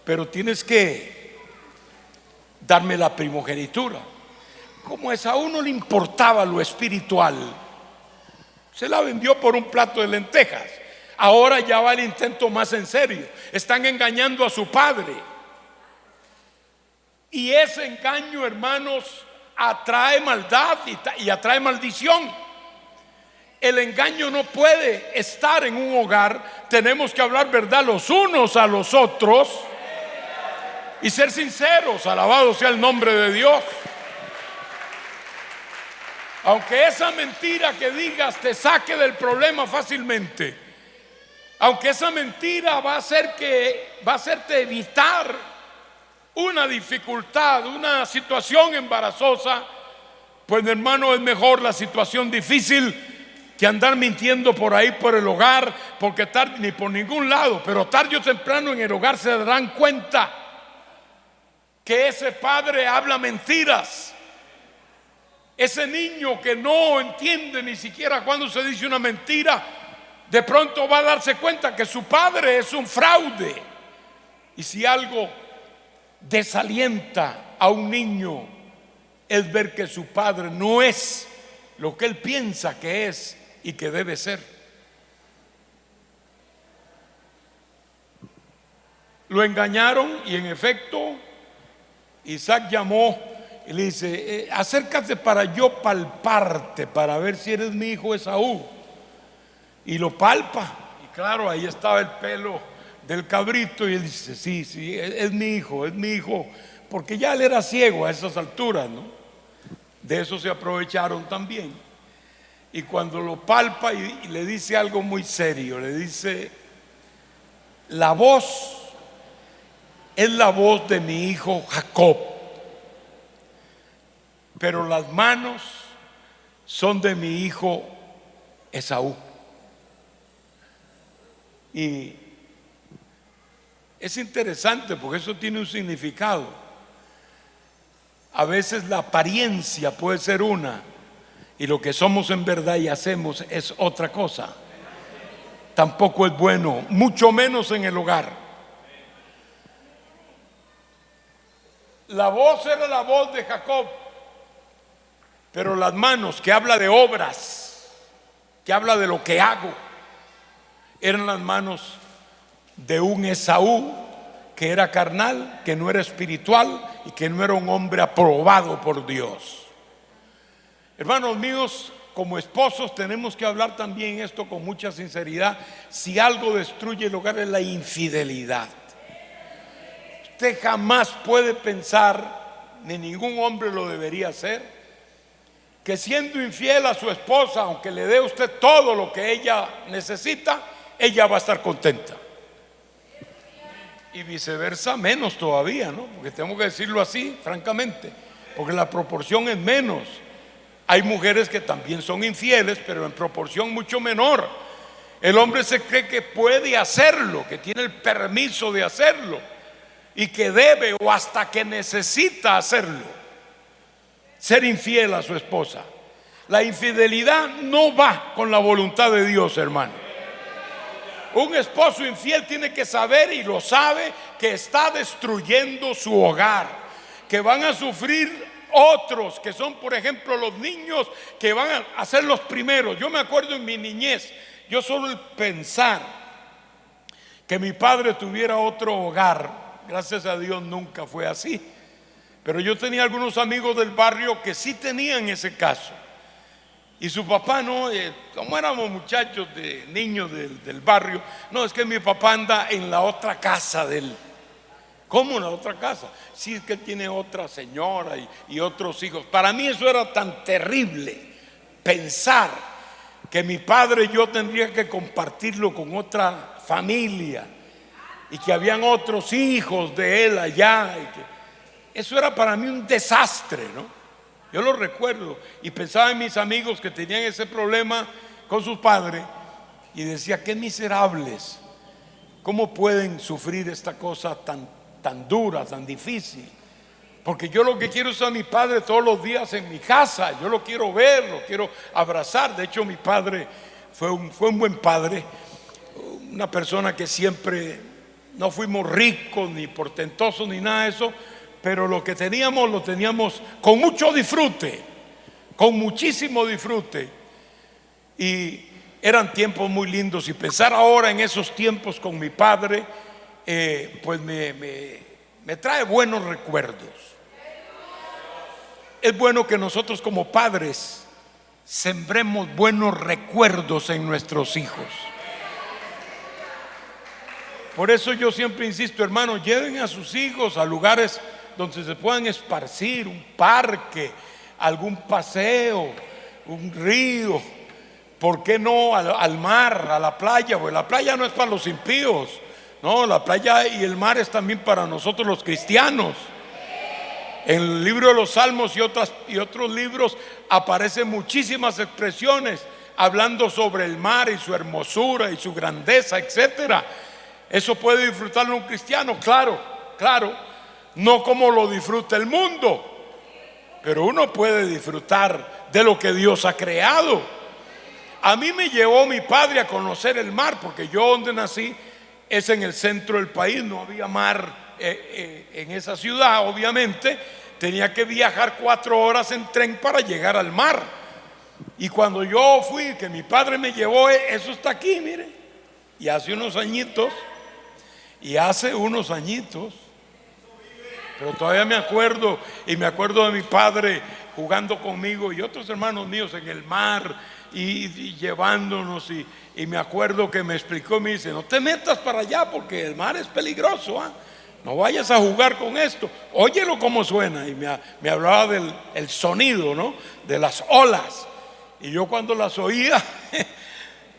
pero tienes que darme la primogenitura. Como a Esaú no le importaba lo espiritual, Se la vendió por un plato de lentejas. Ahora ya va el intento más en serio. Están engañando a su padre. Y ese engaño, hermanos, atrae maldad y atrae maldición. El engaño no puede estar en un hogar. Tenemos que hablar verdad los unos a los otros y ser sinceros. Alabado sea el nombre de Dios. Aunque esa mentira que digas te saque del problema fácilmente, aunque esa mentira va a hacerte evitar una dificultad, una situación embarazosa, pues hermano, es mejor la situación difícil que andar mintiendo por ahí por el hogar, porque tarde, ni por ningún lado, pero tarde o temprano en el hogar se darán cuenta que ese padre habla mentiras. Ese niño que no entiende ni siquiera cuando se dice una mentira, de pronto va a darse cuenta que su padre es un fraude. Y si algo desalienta a un niño es ver que su padre no es lo que él piensa que es y que debe ser. Lo engañaron y en efecto Isaac llamó y le dice: acércate para yo palparte, para ver si eres mi hijo Esaú. Y lo palpa, y claro, ahí estaba el pelo del cabrito, y él dice: sí, es mi hijo, porque ya él era ciego a esas alturas, ¿no? De eso se aprovecharon también. Y cuando lo palpa y le dice algo muy serio, le dice: la voz es la voz de mi hijo Jacob, pero las manos son de mi hijo Esaú. Y es interesante porque eso tiene un significado. A veces la apariencia puede ser una y lo que somos en verdad y hacemos es otra cosa. Tampoco es bueno, mucho menos en el hogar. La voz era la voz de Jacob, pero las manos, que habla de obras, que habla de lo que hago, eran las manos de un Esaú que era carnal, que no era espiritual y que no era un hombre aprobado por Dios. Hermanos míos, como esposos tenemos que hablar también esto con mucha sinceridad. Si algo destruye el hogar es la infidelidad. Usted jamás puede pensar, ni ningún hombre lo debería hacer, que siendo infiel a su esposa, aunque le dé usted todo lo que ella necesita, ella va a estar contenta. Y viceversa, menos todavía, ¿no? Porque tengo que decirlo así, francamente, porque la proporción es menos. Hay mujeres que también son infieles, pero en proporción mucho menor. El hombre se cree que puede hacerlo, que tiene el permiso de hacerlo y que debe o hasta que necesita hacerlo, ser infiel a su esposa. La infidelidad no va con la voluntad de Dios, hermano. Un esposo infiel tiene que saber, y lo sabe, que está destruyendo su hogar, que van a sufrir otros, que son por ejemplo los niños, que van a ser los primeros. Yo me acuerdo en mi niñez, yo solo el pensar que mi padre tuviera otro hogar, gracias a Dios nunca fue así, pero yo tenía algunos amigos del barrio que sí tenían ese caso. Y su papá no, como éramos muchachos, niños del barrio, no, es que mi papá anda en la otra casa de él. ¿Cómo en la otra casa? Sí, es que él tiene otra señora y otros hijos. Para mí eso era tan terrible, pensar que mi padre y yo tendría que compartirlo con otra familia y que habían otros hijos de él allá. Eso era para mí un desastre, ¿no? Yo lo recuerdo y pensaba en mis amigos que tenían ese problema con sus padres y decía: qué miserables, ¿cómo pueden sufrir esta cosa tan dura, tan difícil? Porque yo lo que quiero es a mi padre todos los días en mi casa, yo lo quiero ver, lo quiero abrazar. De hecho, mi padre fue un buen padre, una persona que siempre, no fuimos ricos ni portentosos ni nada de eso, pero lo que teníamos lo teníamos con mucho disfrute, con muchísimo disfrute. Y eran tiempos muy lindos, y pensar ahora en esos tiempos con mi padre, pues me trae buenos recuerdos. Es bueno que nosotros como padres sembremos buenos recuerdos en nuestros hijos. Por eso yo siempre insisto, hermanos, lleven a sus hijos a lugares donde se puedan esparcir, un parque, algún paseo, un río. ¿Por qué no al mar, a la playa? Pues la playa no es para los impíos, no, la playa y el mar es también para nosotros los cristianos. En el libro de los Salmos y otros libros aparecen muchísimas expresiones hablando sobre el mar y su hermosura y su grandeza, etcétera. Eso puede disfrutarlo un cristiano, claro, no como lo disfruta el mundo, pero uno puede disfrutar de lo que Dios ha creado. A mí me llevó mi padre a conocer el mar, porque yo donde nací es en el centro del país, no había mar en esa ciudad, obviamente. Tenía que viajar 4 horas en tren para llegar al mar. Y cuando yo fui, que mi padre me llevó, eso está aquí, mire. Y hace unos añitos, pero todavía me acuerdo, y me acuerdo de mi padre jugando conmigo y otros hermanos míos en el mar y llevándonos, y me acuerdo que me explicó, me dice: no te metas para allá porque el mar es peligroso, no vayas a jugar con esto, óyelo cómo suena. Y me hablaba del el sonido, ¿no?, de las olas, y yo cuando las oía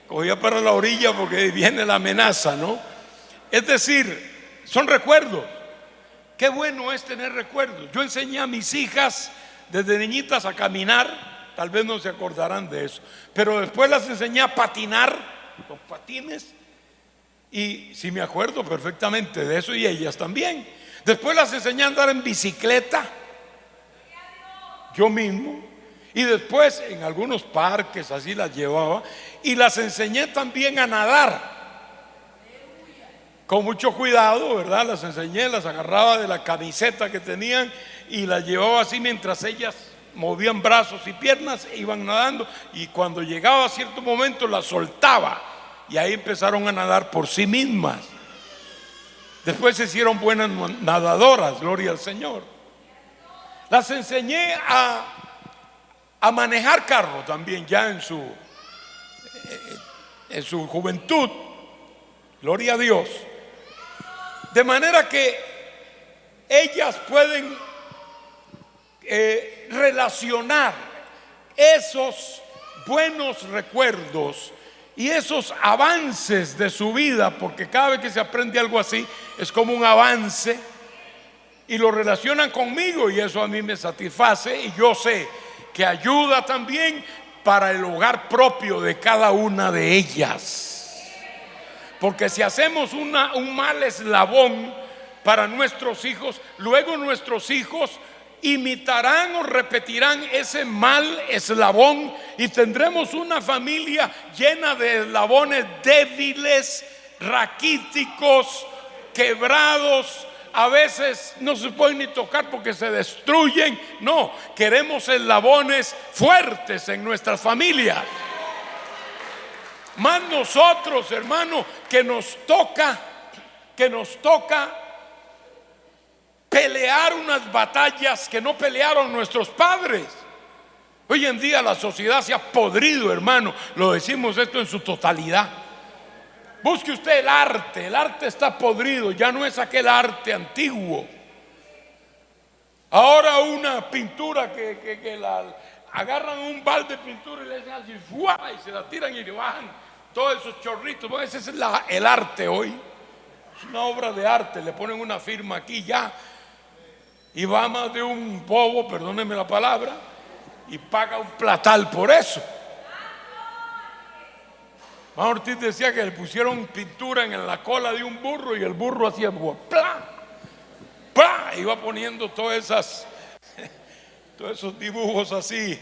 cogía para la orilla porque viene la amenaza, ¿no? Es decir, son recuerdos. Qué bueno es tener recuerdos. Yo enseñé a mis hijas desde niñitas a caminar, tal vez no se acordarán de eso, pero después las enseñé a patinar con patines, y sí me acuerdo perfectamente de eso, y ellas también. Después las enseñé a andar en bicicleta, yo mismo, y después en algunos parques así las llevaba, y las enseñé también a nadar. Con mucho cuidado, ¿verdad? Las enseñé, las agarraba de la camiseta que tenían y las llevaba así mientras ellas movían brazos y piernas e iban nadando, y cuando llegaba a cierto momento las soltaba y ahí empezaron a nadar por sí mismas. Después se hicieron buenas nadadoras, gloria al Señor. Las enseñé a manejar carro también ya en su juventud, gloria a Dios. De manera que ellas pueden relacionar esos buenos recuerdos y esos avances de su vida, porque cada vez que se aprende algo así es como un avance, y lo relacionan conmigo, y eso a mí me satisface, y yo sé que ayuda también para el hogar propio de cada una de ellas. Porque si hacemos un mal eslabón para nuestros hijos, luego nuestros hijos imitarán o repetirán ese mal eslabón, y tendremos una familia llena de eslabones débiles, raquíticos, quebrados. A veces no se pueden ni tocar porque se destruyen. No, queremos eslabones fuertes en nuestras familias. Más nosotros, hermano, que nos toca pelear unas batallas que no pelearon nuestros padres. Hoy en día la sociedad se ha podrido, hermano. Lo decimos esto en su totalidad. Busque usted el arte está podrido, ya no es aquel arte antiguo. Ahora una pintura que la agarran un balde de pintura y le hacen así, ¡fua!, y se la tiran y le bajan todos esos chorritos. Bueno, ese es el arte hoy. Es una obra de arte, le ponen una firma aquí ya, y va más de un bobo, perdónenme la palabra, y paga un platal por eso. Juan Ortiz decía que le pusieron pintura en la cola de un burro y el burro hacía ¡plá! ¡plá! Iba poniendo todos esos dibujos así,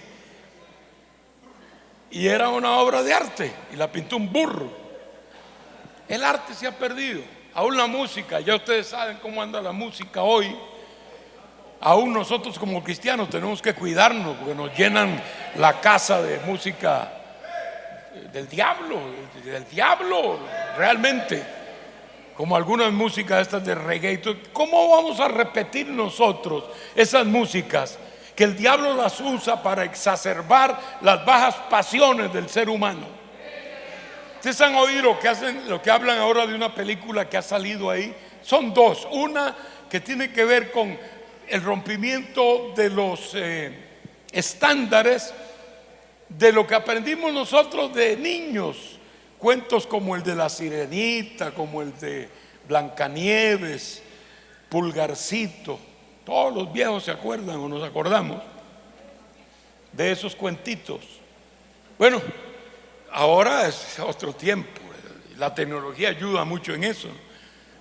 y era una obra de arte, y la pintó un burro. El arte se ha perdido. Aún la música, ya ustedes saben cómo anda la música hoy. Aún nosotros como cristianos tenemos que cuidarnos porque nos llenan la casa de música del diablo, realmente. Como algunas músicas estas de reggae. ¿Cómo vamos a repetir nosotros esas músicas que el diablo las usa para exacerbar las bajas pasiones del ser humano? Ustedes han oído lo que hablan ahora de una película que ha salido ahí. Son dos. Una que tiene que ver con el rompimiento de los estándares de lo que aprendimos nosotros de niños. Cuentos como el de la Sirenita, como el de Blancanieves, Pulgarcito. Todos los viejos se acuerdan o nos acordamos de esos cuentitos. Bueno, ahora es otro tiempo. La tecnología ayuda mucho en eso.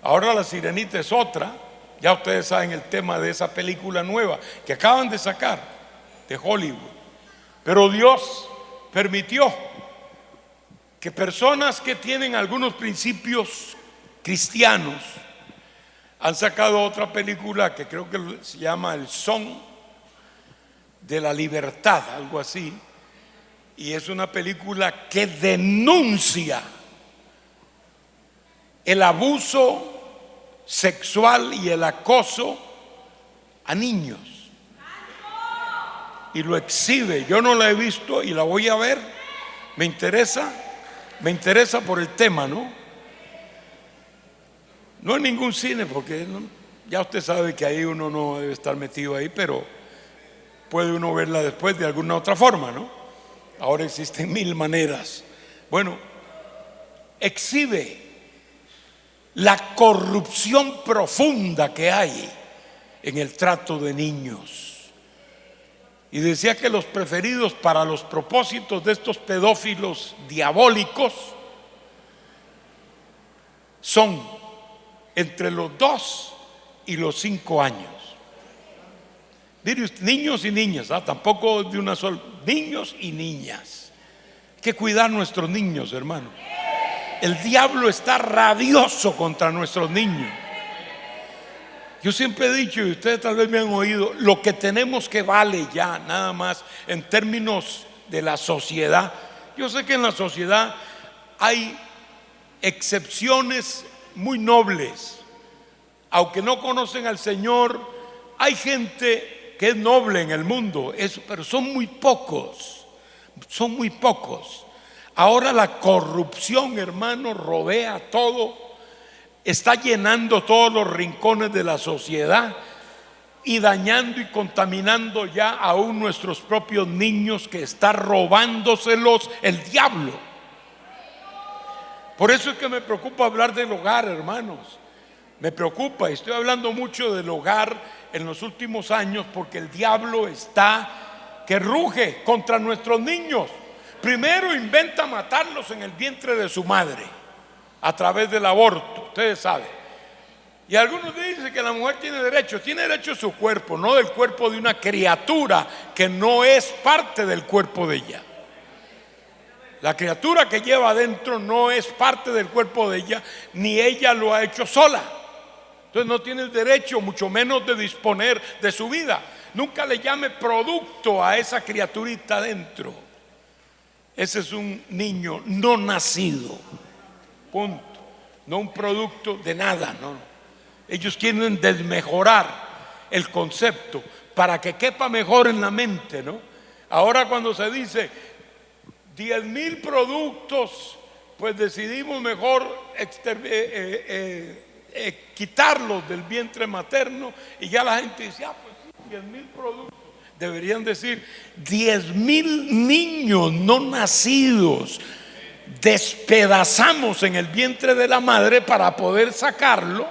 Ahora la Sirenita es otra. Ya ustedes saben el tema de esa película nueva que acaban de sacar de Hollywood. Pero Dios permitió que personas que tienen algunos principios cristianos han sacado otra película que creo que se llama El Son de la Libertad, algo así. Y es una película que denuncia el abuso sexual y el acoso a niños y lo exhibe. Yo no la he visto y la voy a ver. Me interesa por el tema, ¿no? No en ningún cine, porque ya usted sabe que ahí uno no debe estar metido ahí, pero puede uno verla después de alguna otra forma, ¿no? Ahora existen 1000 maneras. Bueno, exhibe la corrupción profunda que hay en el trato de niños. Y decía que los preferidos para los propósitos de estos pedófilos diabólicos son entre los 2 y los 5 años. Mire usted, niños y niñas, tampoco de una sola, niños y niñas. Hay que cuidar a nuestros niños, hermano. El diablo está rabioso contra nuestros niños. Yo siempre he dicho, y ustedes tal vez me han oído, lo que tenemos que vale ya, nada más en términos de la sociedad. Yo sé que en la sociedad hay excepciones muy nobles. Aunque no conocen al Señor, hay gente que es noble en el mundo, pero son muy pocos. Son muy pocos. Ahora la corrupción, hermano, rodea todo, está llenando todos los rincones de la sociedad y dañando y contaminando ya aún nuestros propios niños, que está robándoselos el diablo. Por eso es que me preocupa hablar del hogar, hermanos. Me preocupa, y estoy hablando mucho del hogar en los últimos años, porque el diablo está que ruge contra nuestros niños. Primero inventa matarlos en el vientre de su madre a través del aborto, ustedes saben. Y algunos dicen que la mujer tiene derecho a su cuerpo, no del cuerpo de una criatura que no es parte del cuerpo de ella. La criatura que lleva adentro no es parte del cuerpo de ella, ni ella lo ha hecho sola. Entonces no tiene el derecho, mucho menos de disponer de su vida. Nunca le llame producto a esa criaturita adentro. Ese es un niño no nacido, punto. No un producto de nada, no. Ellos quieren desmejorar el concepto para que quepa mejor en la mente, ¿no? Ahora cuando se dice 10,000 productos, pues decidimos mejor quitarlos del vientre materno, y ya la gente dice, pues 10,000 productos. Deberían decir 10,000 niños no nacidos despedazamos en el vientre de la madre para poder sacarlo,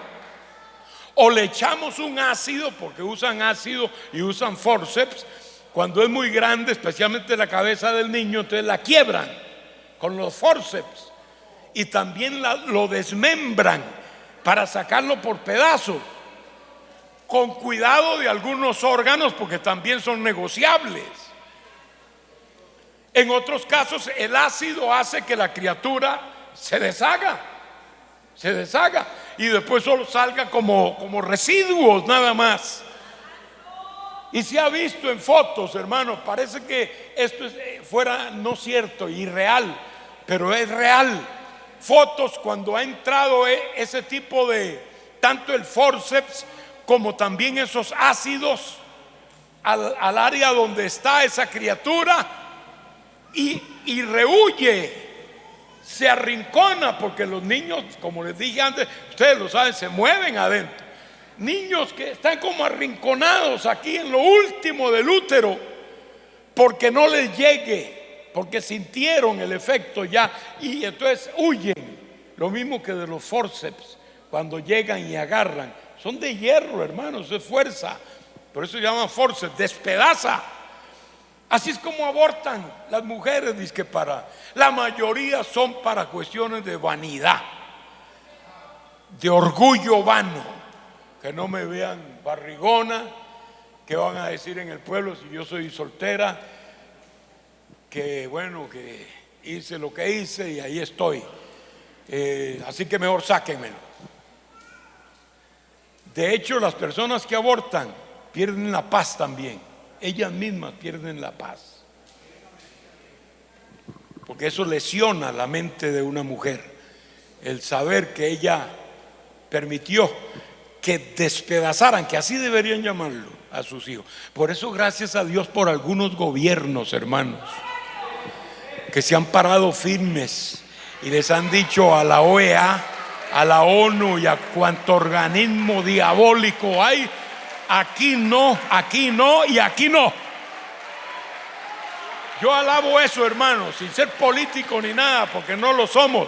o le echamos un ácido, porque usan ácido y usan forceps. Cuando es muy grande, especialmente la cabeza del niño, entonces la quiebran con los forceps y también lo desmembran para sacarlo por pedazos, con cuidado de algunos órganos, porque también son negociables. En otros casos el ácido hace que la criatura se deshaga y después solo salga como residuos nada más. Y se ha visto en fotos, hermanos, parece que esto fuera no cierto, irreal, pero es real. Fotos cuando ha entrado ese tipo de, tanto el forceps como también esos ácidos al área donde está esa criatura, y rehuye, se arrincona, porque los niños, como les dije antes, ustedes lo saben, se mueven adentro. Niños que están como arrinconados aquí en lo último del útero, porque no les llegue, porque sintieron el efecto ya, y entonces huyen. Lo mismo que de los forceps, cuando llegan y agarran, son de hierro, hermanos, es fuerza. Por eso se llaman forceps, despedaza. Así es como abortan las mujeres, dice que la mayoría son para cuestiones de vanidad, de orgullo vano, que no me vean barrigona, que van a decir en el pueblo si yo soy soltera, que bueno, que hice lo que hice y ahí estoy, así que mejor sáquenmelo. De hecho, las personas que abortan pierden la paz también. Ellas mismas pierden la paz, porque eso lesiona la mente de una mujer, el saber que ella permitió que despedazaran, que así deberían llamarlo, a sus hijos. Por eso, gracias a Dios por algunos gobiernos, hermanos, que se han parado firmes y les han dicho a la OEA, a la ONU y a cuanto organismo diabólico hay: aquí no y aquí no. Yo alabo eso, hermano, sin ser político ni nada, porque no lo somos.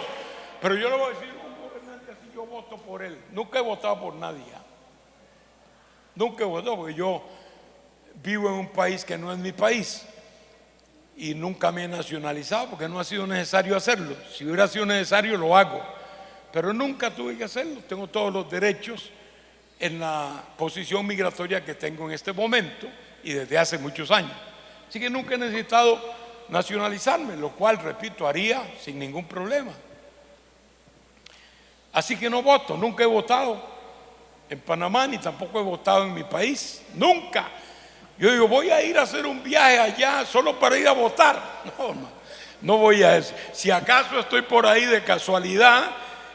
Pero yo le voy a decir, un gobernante así, yo voto por él. Nunca he votado por nadie. Nunca he votado, porque yo vivo en un país que no es mi país. Y nunca me he nacionalizado, porque no ha sido necesario hacerlo. Si hubiera sido necesario, lo hago. Pero nunca tuve que hacerlo. Tengo todos los derechos en la posición migratoria que tengo en este momento y desde hace muchos años. Así que nunca he necesitado nacionalizarme, lo cual, repito, haría sin ningún problema. Así que no voto, nunca he votado en Panamá, ni tampoco he votado en mi país, nunca. Yo digo, voy a ir a hacer un viaje allá solo para ir a votar. No voy a eso. Si acaso estoy por ahí de casualidad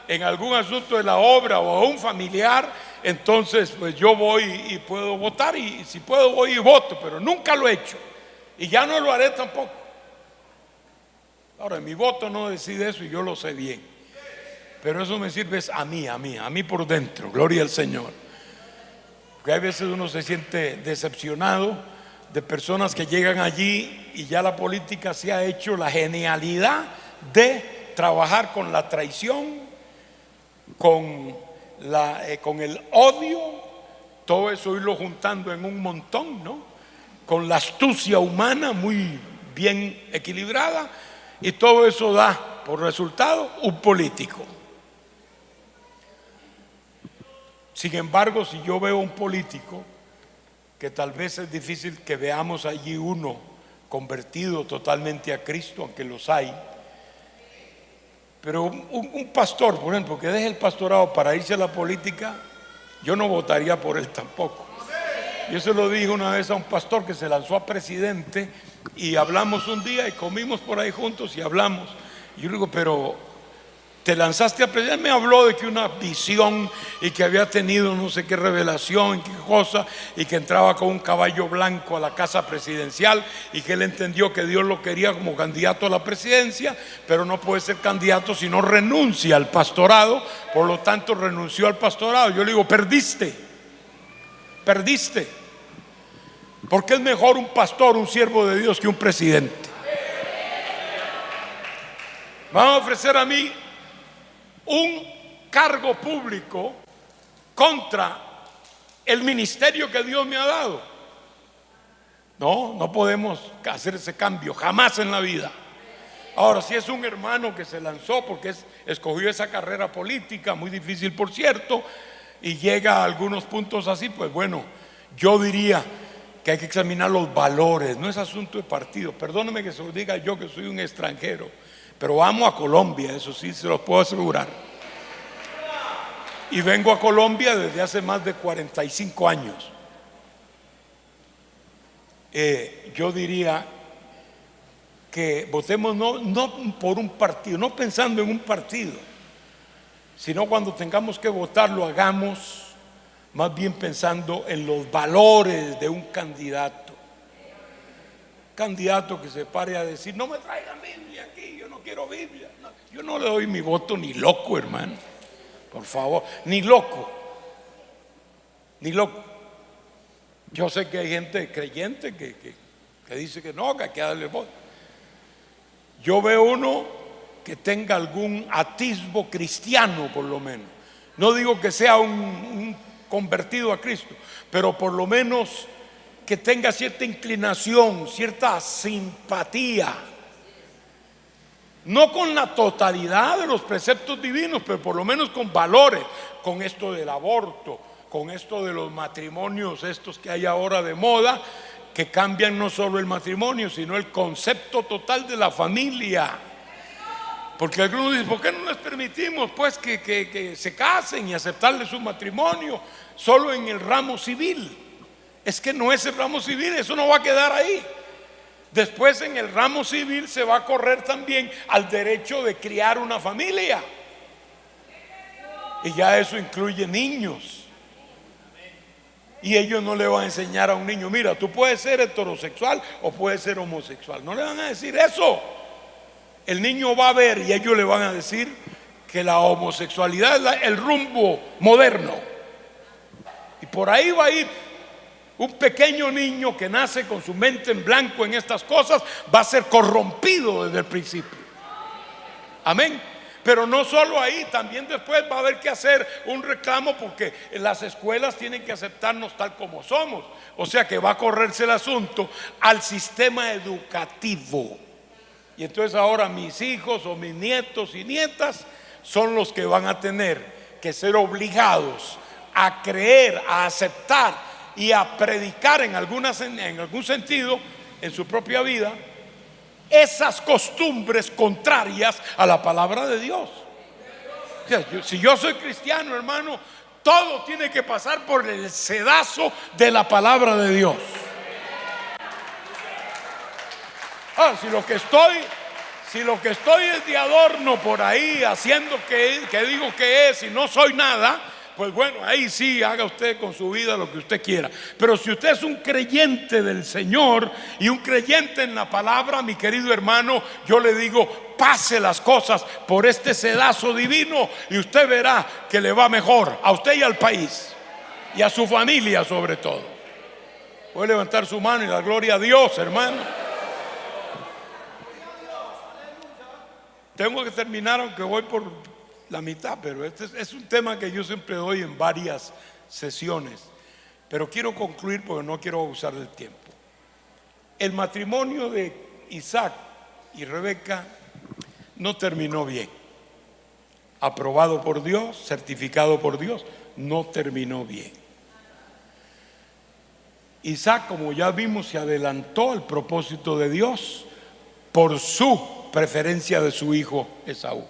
en algún asunto de la obra o a un familiar, entonces pues yo voy y puedo votar, y si puedo voy y voto, pero nunca lo he hecho y ya no lo haré tampoco. Ahora, mi voto no decide eso y yo lo sé bien, pero eso me sirve a mí por dentro, gloria al Señor. Porque a veces uno se siente decepcionado de personas que llegan allí y ya la política se ha hecho la genialidad de trabajar con la traición, con el odio, todo eso irlo juntando en un montón, ¿no? Con la astucia humana muy bien equilibrada, y todo eso da por resultado un político. Sin embargo, si yo veo un político, que tal vez es difícil que veamos allí uno convertido totalmente a Cristo, aunque los hay, pero un pastor, por ejemplo, que deje el pastorado para irse a la política, yo no votaría por él tampoco. Yo se lo dije una vez a un pastor que se lanzó a presidente, y hablamos un día y comimos por ahí juntos y hablamos. Y yo digo, pero te lanzaste a presidente. Me habló de que una visión y que había tenido no sé qué revelación, qué cosa, y que entraba con un caballo blanco a la casa presidencial, y que él entendió que Dios lo quería como candidato a la presidencia, pero no puede ser candidato si no renuncia al pastorado. Por lo tanto, renunció al pastorado. Yo le digo, perdiste, porque es mejor un pastor, un siervo de Dios, que un presidente. Van a ofrecer a mí un cargo público contra el ministerio que Dios me ha dado. No podemos hacer ese cambio jamás en la vida. Ahora, si es un hermano que se lanzó porque escogió esa carrera política, muy difícil por cierto, y llega a algunos puntos así, pues bueno, yo diría que hay que examinar los valores. No es asunto de partido. Perdóneme que se lo diga yo, que soy un extranjero, pero amo a Colombia, eso sí se lo puedo asegurar. Y vengo a Colombia desde hace más de 45 años. Yo diría que votemos no por un partido, no pensando en un partido, sino cuando tengamos que votar lo hagamos más bien pensando en los valores de un candidato. Candidato que se pare a decir: no me traigan Biblia aquí, yo no quiero Biblia. No, yo no le doy mi voto ni loco, hermano, por favor, ni loco, ni loco. Yo sé que hay gente creyente que dice que no, que hay que darle voto. Yo veo uno que tenga algún atisbo cristiano, por lo menos. No digo que sea un convertido a Cristo, pero por lo menos que tenga cierta inclinación, cierta simpatía, no con la totalidad de los preceptos divinos, pero por lo menos con valores, con esto del aborto, con esto de los matrimonios estos que hay ahora de moda, que cambian no solo el matrimonio, sino el concepto total de la familia. Porque algunos dicen: ¿por qué no les permitimos pues que se casen y aceptarles su matrimonio solo en el ramo civil? Es que no es el ramo civil, eso no va a quedar ahí. Después en el ramo civil se va a correr también al derecho de criar una familia, y ya eso incluye niños. Y ellos no le van a enseñar a un niño: mira, tú puedes ser heterosexual o puedes ser homosexual. No le van a decir eso. El niño va a ver y ellos le van a decir que la homosexualidad es el rumbo moderno. Y por ahí va a ir un pequeño niño que nace con su mente en blanco en estas cosas, va a ser corrompido desde el principio. Amén. Pero no solo ahí, también después va a haber que hacer un reclamo, porque las escuelas tienen que aceptarnos tal como somos. O sea que va a correrse el asunto al sistema educativo. Y entonces ahora mis hijos o mis nietos y nietas son los que van a tener que ser obligados a creer, a aceptar y a predicar en algún sentido en su propia vida esas costumbres contrarias a la palabra de Dios. O sea, si yo soy cristiano, hermano, todo tiene que pasar por el sedazo de la palabra de Dios. Si lo que estoy es de adorno por ahí, haciendo que digo que es y no soy nada, pues bueno, ahí sí, haga usted con su vida lo que usted quiera. Pero si usted es un creyente del Señor y un creyente en la palabra, mi querido hermano, yo le digo: pase las cosas por este sedazo divino y usted verá que le va mejor a usted y al país y a su familia sobre todo. Puede levantar su mano y dar gloria a Dios, hermano. Tengo que terminar, aunque voy por la mitad, pero este es un tema que yo siempre doy en varias sesiones, pero quiero concluir porque no quiero abusar del tiempo. El matrimonio de Isaac y Rebeca no terminó bien. Aprobado por Dios, certificado por Dios, no terminó bien. Isaac, como ya vimos, se adelantó al propósito de Dios por su preferencia de su hijo Esaú.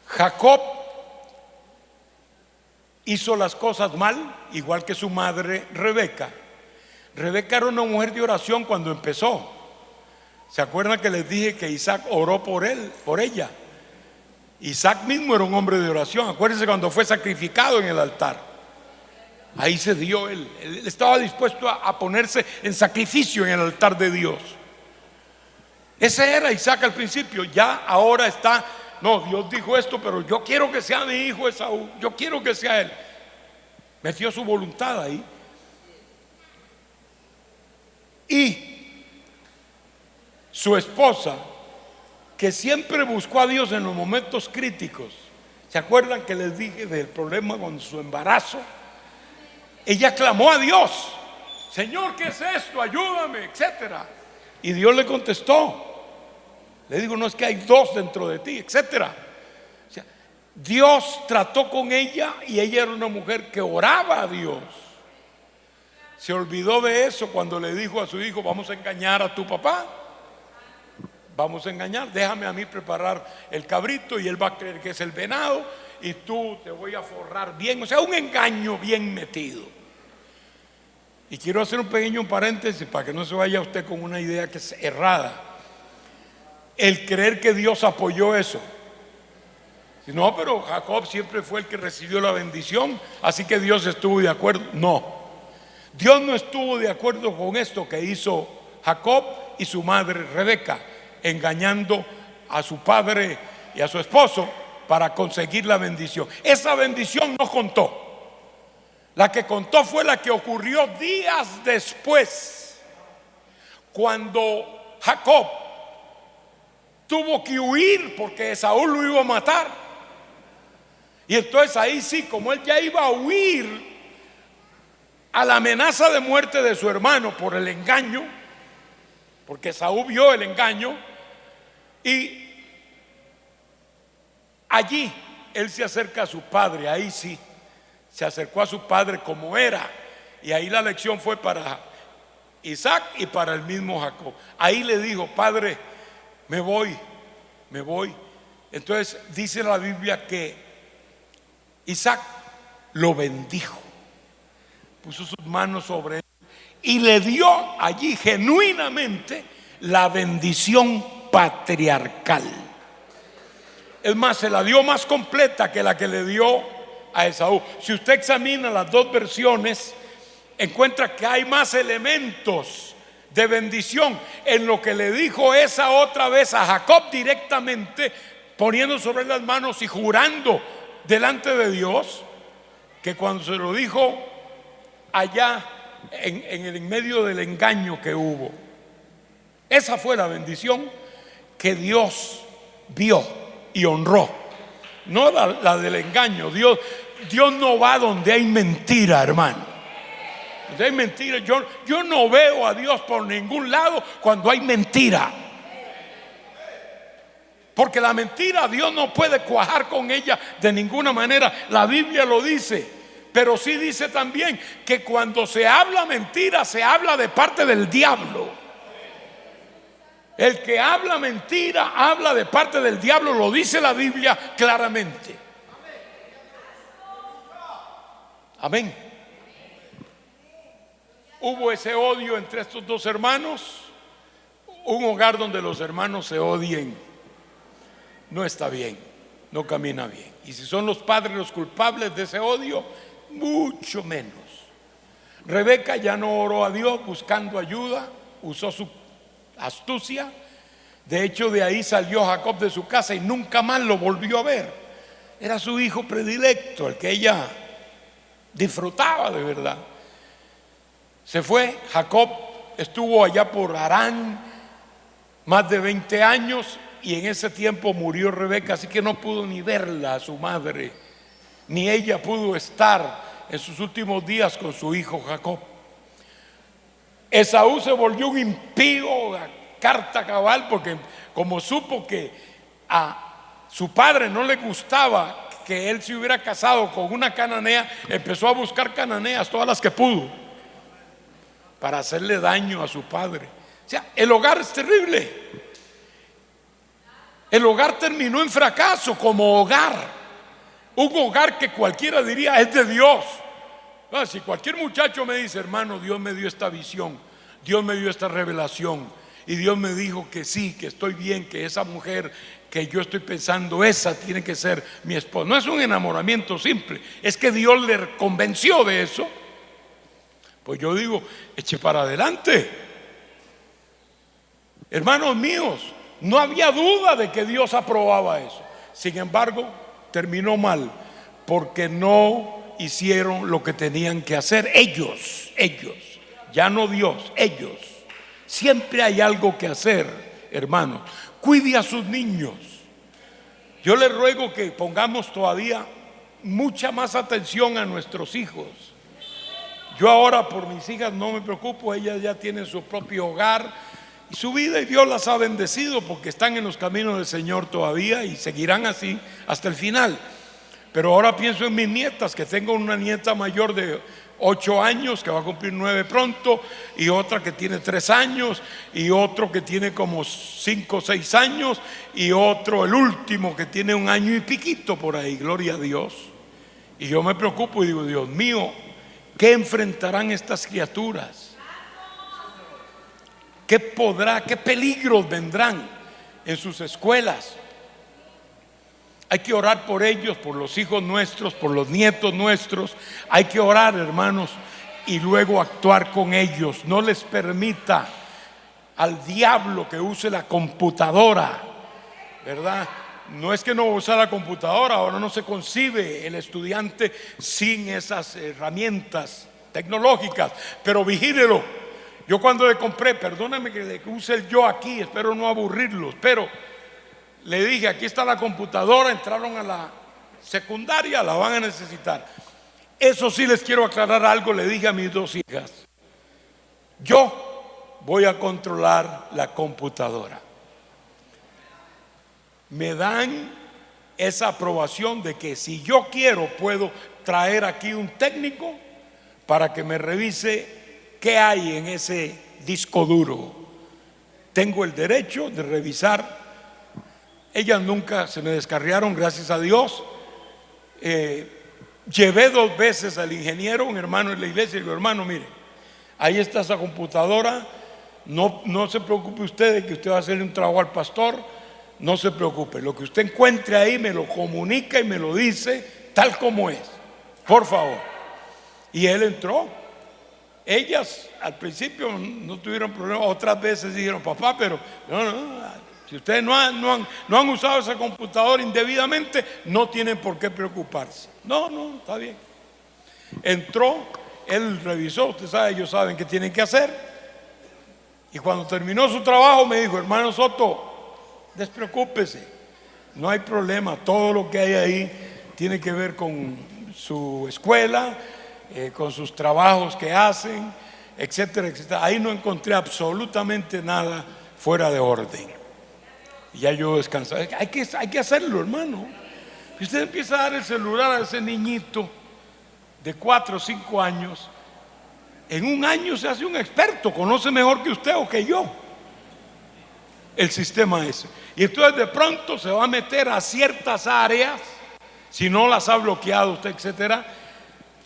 Jacob hizo las cosas mal, igual que su madre Rebeca. Rebeca era una mujer de oración cuando empezó. ¿Se acuerdan que les dije que Isaac oró por ella? Isaac mismo era un hombre de oración. Acuérdense cuando fue sacrificado en el altar. Ahí se dio él estaba dispuesto a ponerse en sacrificio en el altar de Dios. Ese era Isaac al principio. Ya ahora está: no, Dios dijo esto, pero yo quiero que sea mi hijo Esaú, yo quiero que sea él. Metió su voluntad ahí. Y su esposa, que siempre buscó a Dios en los momentos críticos. ¿Se acuerdan que les dije del problema con su embarazo? Ella clamó a Dios: Señor, ¿qué es esto? Ayúdame, etcétera. Y Dios le contestó. Le digo: no, es que hay dos dentro de ti, etcétera. O sea, Dios trató con ella y ella era una mujer que oraba a Dios. Se olvidó de eso cuando le dijo a su hijo: vamos a engañar a tu papá. Vamos a engañar, déjame a mí preparar el cabrito y él va a creer que es el venado y tú te voy a forrar bien. O sea, un engaño bien metido. Y quiero hacer un pequeño paréntesis para que no se vaya usted con una idea que es errada. El creer que Dios apoyó eso. Si no, pero Jacob siempre fue el que recibió la bendición, así que Dios estuvo de acuerdo. No, Dios no estuvo de acuerdo con esto que hizo Jacob y su madre Rebeca, engañando a su padre y a su esposo para conseguir la bendición. Esa bendición no contó. La que contó fue la que ocurrió días después, cuando Jacob tuvo que huir porque Esaú lo iba a matar. Y entonces ahí sí, como él ya iba a huir a la amenaza de muerte de su hermano por el engaño, porque Esaú vio el engaño, y allí él se acerca a su padre. Ahí sí se acercó a su padre como era, y ahí la lección fue para Isaac y para el mismo Jacob. Ahí le dijo: padre, me voy. Entonces dice la Biblia que Isaac lo bendijo, puso sus manos sobre él y le dio allí genuinamente la bendición patriarcal. Es más, se la dio más completa que la que le dio a Esaú. Si usted examina las dos versiones, encuentra que hay más elementos de bendición en lo que le dijo esa otra vez a Jacob directamente, poniendo sobre las manos y jurando delante de Dios, que cuando se lo dijo allá en medio del engaño que hubo. Esa fue la bendición que Dios vio y honró, no la del engaño. Dios no va donde hay mentira, hermano. Donde hay mentira, yo no veo a Dios por ningún lado cuando hay mentira, porque la mentira Dios no puede cuajar con ella de ninguna manera. La Biblia lo dice, pero sí dice también que cuando se habla mentira, se habla de parte del diablo. El que habla mentira habla de parte del diablo, lo dice la Biblia claramente. Amén. Hubo ese odio entre estos dos hermanos. Un hogar donde los hermanos se odien no está bien, no camina bien. Y si son los padres los culpables de ese odio, mucho menos. Rebeca ya no oró a Dios buscando ayuda, usó su astucia. De hecho, de ahí salió Jacob de su casa y nunca más lo volvió a ver. Era su hijo predilecto, el que ella disfrutaba de verdad. Se fue. Jacob estuvo allá por Harán más de 20 años, y en ese tiempo murió Rebeca, así que no pudo ni verla a su madre, ni ella pudo estar en sus últimos días con su hijo Jacob. Esaú se volvió un impío a carta cabal, porque como supo que a su padre no le gustaba que él se hubiera casado con una cananea, empezó a buscar cananeas, todas las que pudo, para hacerle daño a su padre. O sea, el hogar es terrible. El hogar terminó en fracaso como hogar. Un hogar que cualquiera diría es de Dios. Si cualquier muchacho me dice: hermano, Dios me dio esta visión, Dios me dio esta revelación, y Dios me dijo que sí, que estoy bien, que esa mujer que yo estoy pensando, esa tiene que ser mi esposa. No es un enamoramiento simple, es que Dios le convenció de eso. Pues yo digo: eche para adelante. Hermanos míos, no había duda de que Dios aprobaba eso. Sin embargo, terminó mal, porque no hicieron lo que tenían que hacer ellos, ya no Dios, ellos. Siempre hay algo que hacer, hermanos. Cuide a sus niños. Yo les ruego que pongamos todavía mucha más atención a nuestros hijos. Yo ahora por mis hijas no me preocupo, ellas ya tienen su propio hogar y su vida, y Dios las ha bendecido porque están en los caminos del Señor todavía y seguirán así hasta el final. Pero ahora pienso en mis nietas, que tengo una nieta mayor de 8 años que va a cumplir 9 pronto, y otra que tiene 3 años, y otro que tiene como 5 o 6 años, y otro, el último, que tiene 1 año y piquito por ahí. Gloria a Dios. Y yo me preocupo y digo: Dios mío, ¿Qué enfrentarán estas criaturas? ¿Qué peligros vendrán en sus escuelas? Hay que orar por ellos, por los hijos nuestros, por los nietos nuestros. Hay que orar, hermanos, y luego actuar con ellos. No les permita al diablo que use la computadora, ¿verdad? No es que no usa la computadora, ahora no se concibe el estudiante sin esas herramientas tecnológicas, pero vigílelo. Yo cuando le compré, perdóname que le use el yo aquí, espero no aburrirlos, pero le dije, aquí está la computadora, entraron a la secundaria, la van a necesitar. Eso sí les quiero aclarar algo, le dije a mis dos hijas, yo voy a controlar la computadora. Me dan esa aprobación de que si yo quiero puedo traer aquí un técnico para que me revise qué hay en ese disco duro. Tengo el derecho de revisar. Ellas nunca se me descarriaron, gracias a Dios. Llevé 2 veces al ingeniero, un hermano en la iglesia, y digo, hermano, mire, ahí está esa computadora, no se preocupe usted de que usted va a hacerle un trabajo al pastor. No se preocupe, lo que usted encuentre ahí me lo comunica y me lo dice tal como es, por favor. Y él entró. Ellas al principio no tuvieron problema, otras veces dijeron, papá, pero no, si ustedes no han usado esa computadora indebidamente, no tienen por qué preocuparse. No, está bien. Entró, él revisó, usted sabe, ellos saben qué tienen que hacer. Y cuando terminó su trabajo me dijo, hermano Soto, despreocúpese, no hay problema, todo lo que hay ahí tiene que ver con su escuela, con sus trabajos que hacen, etcétera, etcétera. Ahí no encontré absolutamente nada fuera de orden. Y ya yo descansaba. Hay que hacerlo, hermano. Si usted empieza a dar el celular a ese niñito de 4 o 5 años, en un año se hace un experto, conoce mejor que usted o que yo el sistema ese. Y entonces de pronto se va a meter a ciertas áreas, si no las ha bloqueado usted, etcétera,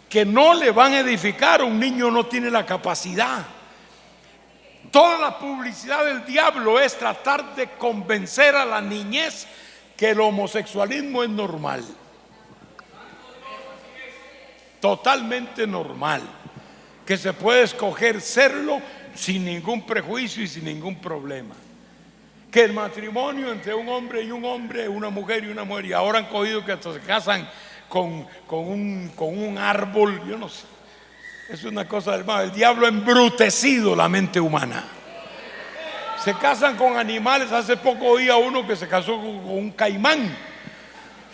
que no le van a edificar. Un niño no tiene la capacidad. Toda la publicidad del diablo es tratar de convencer a la niñez que el homosexualismo es normal, totalmente normal, que se puede escoger serlo sin ningún prejuicio y sin ningún problema, que el matrimonio entre un hombre y un hombre, una mujer y una mujer, y ahora han cogido que hasta se casan con un árbol, yo no sé, es una cosa del mal. El diablo ha embrutecido la mente humana. Se casan con animales. Hace poco oí a uno que se casó con un caimán.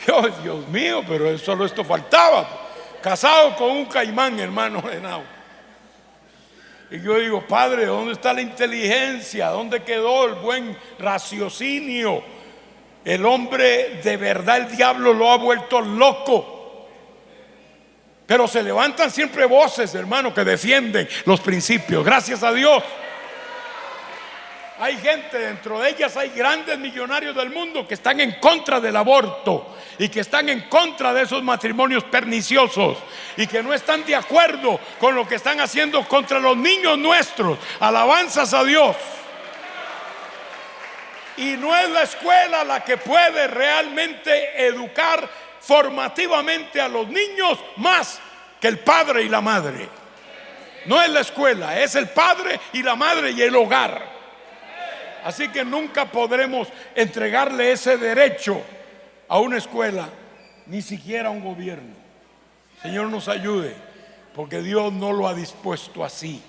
Yo, Dios mío, pero solo esto faltaba. Casado con un caimán, hermano Renao. Y yo digo, padre, ¿dónde está la inteligencia? ¿Dónde quedó el buen raciocinio? El hombre, de verdad, el diablo lo ha vuelto loco. Pero se levantan siempre voces, hermano, que defienden los principios. Gracias a Dios. Hay gente, dentro de ellas hay grandes millonarios del mundo que están en contra del aborto y que están en contra de esos matrimonios perniciosos y que no están de acuerdo con lo que están haciendo contra los niños nuestros. Alabanzas a Dios. Y no es la escuela la que puede realmente educar formativamente a los niños más que el padre y la madre. No es la escuela, es el padre y la madre y el hogar. Así que nunca podremos entregarle ese derecho a una escuela, ni siquiera a un gobierno. Señor, nos ayude, porque Dios no lo ha dispuesto así.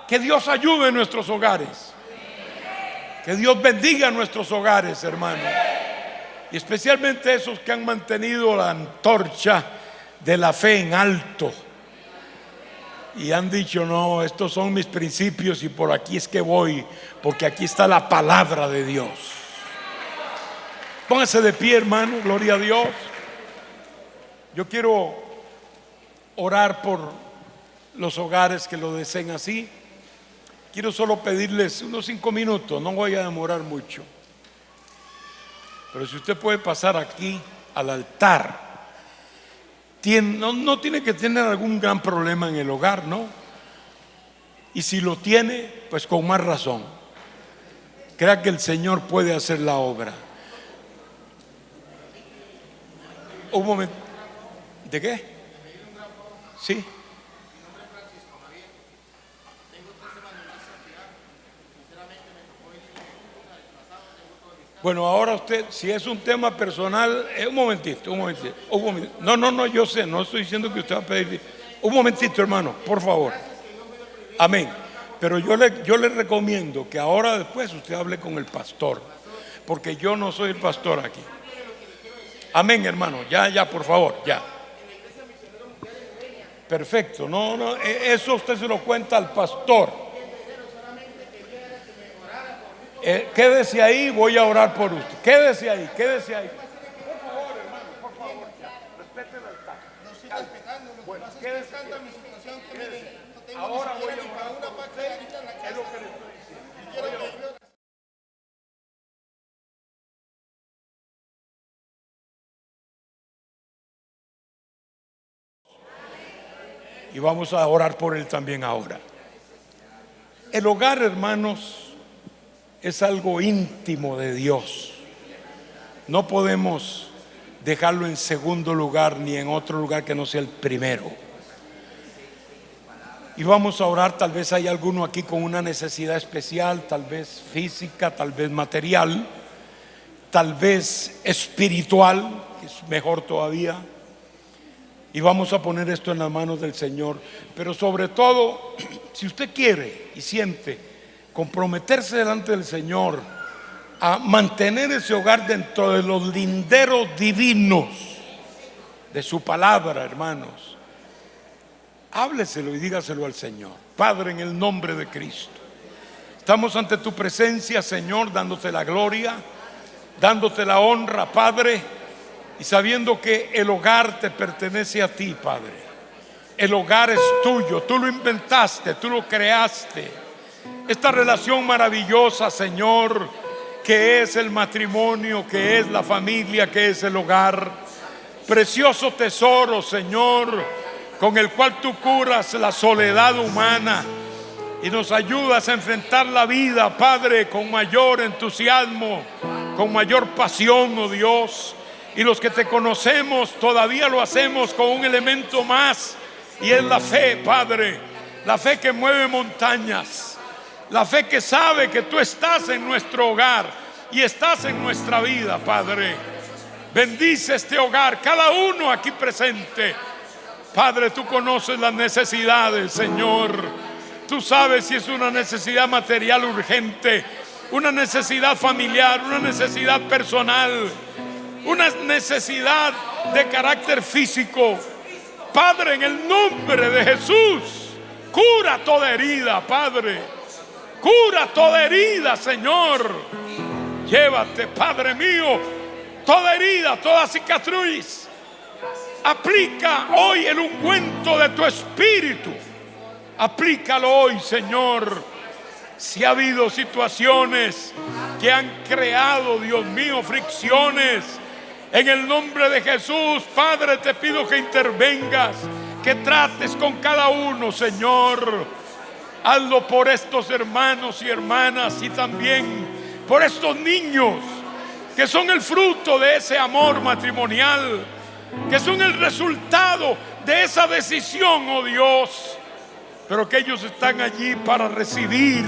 Que Dios ayude en nuestros hogares. Que Dios bendiga nuestros hogares, hermanos. Y especialmente esos que han mantenido la antorcha de la fe en alto y han dicho, no, estos son mis principios y por aquí es que voy, porque aquí está la palabra de Dios. Póngase de pie, hermano, gloria a Dios. Yo quiero orar por los hogares que lo deseen así. Quiero solo pedirles unos 5 minutos, no voy a demorar mucho. Pero si usted puede pasar aquí al altar no tiene que tener algún gran problema en el hogar, ¿no? Y si lo tiene, pues con más razón. Crea que el Señor puede hacer la obra. Un momento. ¿De qué? Sí. Bueno, ahora usted, si es un tema personal, un momentito. No, yo sé, no estoy diciendo que usted va a pedir. Un momentito, hermano, por favor. Amén. Pero yo le recomiendo que ahora después usted hable con el pastor, porque yo no soy el pastor aquí. Amén, hermano. Ya, por favor, ya. Perfecto. No, eso usted se lo cuenta al pastor. Quédese ahí, voy a orar por usted. Quédese ahí. Por favor, hermano, por favor, ya. Respete el altar. No estoy respetando, bueno, estoy respetando mi situación que no tengo ahora ni voy a siquiera ni para una parte de ahorita en la casa. Es lo que le estoy diciendo. Y quiero que yo... Y vamos a orar por él también ahora. El hogar, hermanos, es algo íntimo de Dios. No podemos dejarlo en segundo lugar ni en otro lugar que no sea el primero. Y vamos a orar. Tal vez hay alguno aquí con una necesidad especial, tal vez física, tal vez material, tal vez espiritual, que es mejor todavía. Y vamos a poner esto en las manos del Señor. Pero sobre todo, si usted quiere y siente comprometerse delante del Señor a mantener ese hogar dentro de los linderos divinos de su palabra, hermanos, hábleselo y dígaselo al Señor. Padre, en el nombre de Cristo, estamos ante tu presencia, Señor, dándote la gloria, dándote la honra, Padre, y sabiendo que el hogar te pertenece a ti, Padre. El hogar es tuyo, tú lo inventaste, tú lo creaste. Esta relación maravillosa, Señor, que es el matrimonio, que es la familia, que es el hogar. Precioso tesoro, Señor, con el cual tú curas la soledad humana y nos ayudas a enfrentar la vida, Padre, con mayor entusiasmo, con mayor pasión, oh Dios. Y los que te conocemos todavía lo hacemos con un elemento más, y es la fe, Padre. La fe que mueve montañas, la fe que sabe que tú estás en nuestro hogar y estás en nuestra vida, Padre. Bendice este hogar, cada uno aquí presente. Padre, tú conoces las necesidades, Señor. Tú sabes si es una necesidad material urgente, una necesidad familiar, una necesidad personal, una necesidad de carácter físico. Padre, en el nombre de Jesús, cura toda herida, Padre. Cura toda herida, Señor. Llévate, Padre mío, toda herida, toda cicatriz. Aplica hoy el ungüento de tu espíritu. Aplícalo hoy, Señor. Si ha habido situaciones que han creado, Dios mío, fricciones, en el nombre de Jesús, Padre, te pido que intervengas, que trates con cada uno, Señor. Hazlo por estos hermanos y hermanas y también por estos niños que son el fruto de ese amor matrimonial, que son el resultado de esa decisión, oh Dios, pero que ellos están allí para recibir,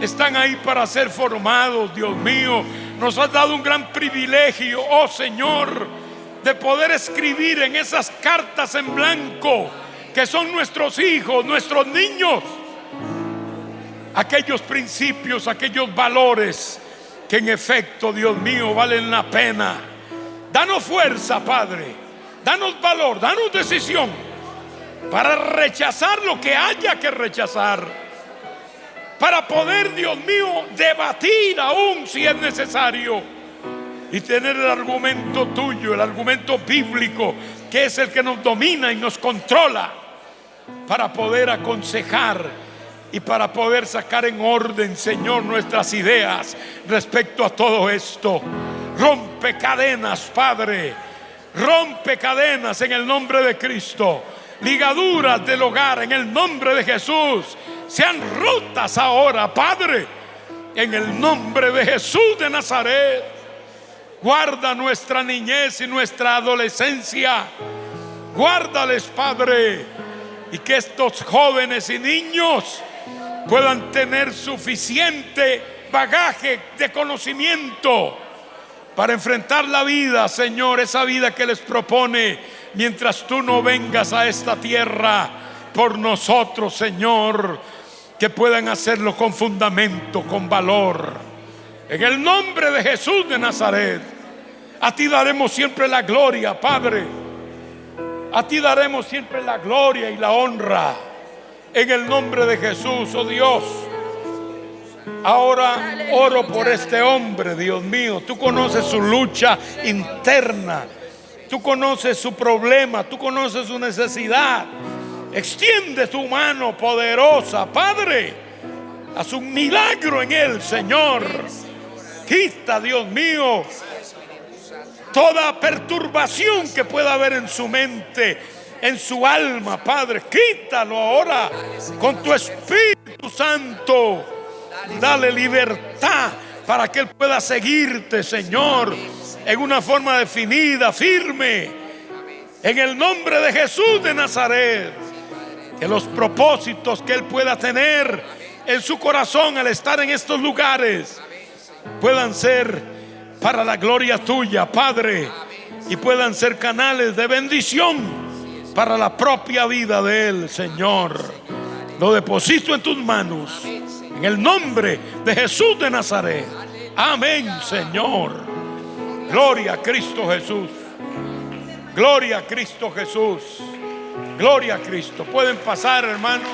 están ahí para ser formados. Dios mío, nos has dado un gran privilegio, oh Señor, de poder escribir en esas cartas en blanco que son nuestros hijos, nuestros niños, aquellos principios, aquellos valores que en efecto, Dios mío, valen la pena. Danos fuerza, Padre, danos valor, danos decisión para rechazar lo que haya que rechazar, para poder, Dios mío, debatir aún si es necesario y tener el argumento tuyo, el argumento bíblico, que es el que nos domina y nos controla, para poder aconsejar y para poder sacar en orden, Señor, nuestras ideas respecto a todo esto. Rompe cadenas, Padre. Rompe cadenas en el nombre de Cristo. Ligaduras del hogar en el nombre de Jesús sean rotas ahora, Padre, en el nombre de Jesús de Nazaret. Guarda nuestra niñez y nuestra adolescencia. Guárdales, Padre, y que estos jóvenes y niños puedan tener suficiente bagaje de conocimiento para enfrentar la vida, Señor, esa vida que les propone mientras tú no vengas a esta tierra por nosotros, Señor, que puedan hacerlo con fundamento, con valor. En el nombre de Jesús de Nazaret, a ti daremos siempre la gloria, Padre. A ti daremos siempre la gloria y la honra. En el nombre de Jesús, oh Dios. Ahora oro por este hombre, Dios mío. Tú conoces su lucha interna. Tú conoces su problema. Tú conoces su necesidad. Extiende tu mano poderosa, Padre. Haz un milagro en él, Señor. Quita, Dios mío, toda perturbación que pueda haber en su mente, en su alma, Padre. Quítalo ahora con tu Espíritu Santo. Dale libertad para que él pueda seguirte, Señor, en una forma definida, firme. En el nombre de Jesús de Nazaret, que los propósitos que él pueda tener en su corazón al estar en estos lugares puedan ser para la gloria tuya, Padre, y puedan ser canales de bendición para la propia vida de él, Señor. Lo deposito en tus manos, en el nombre de Jesús de Nazaret. Amén, Señor. Gloria a Cristo Jesús. Gloria a Cristo Jesús. Gloria a Cristo. Pueden pasar, hermanos.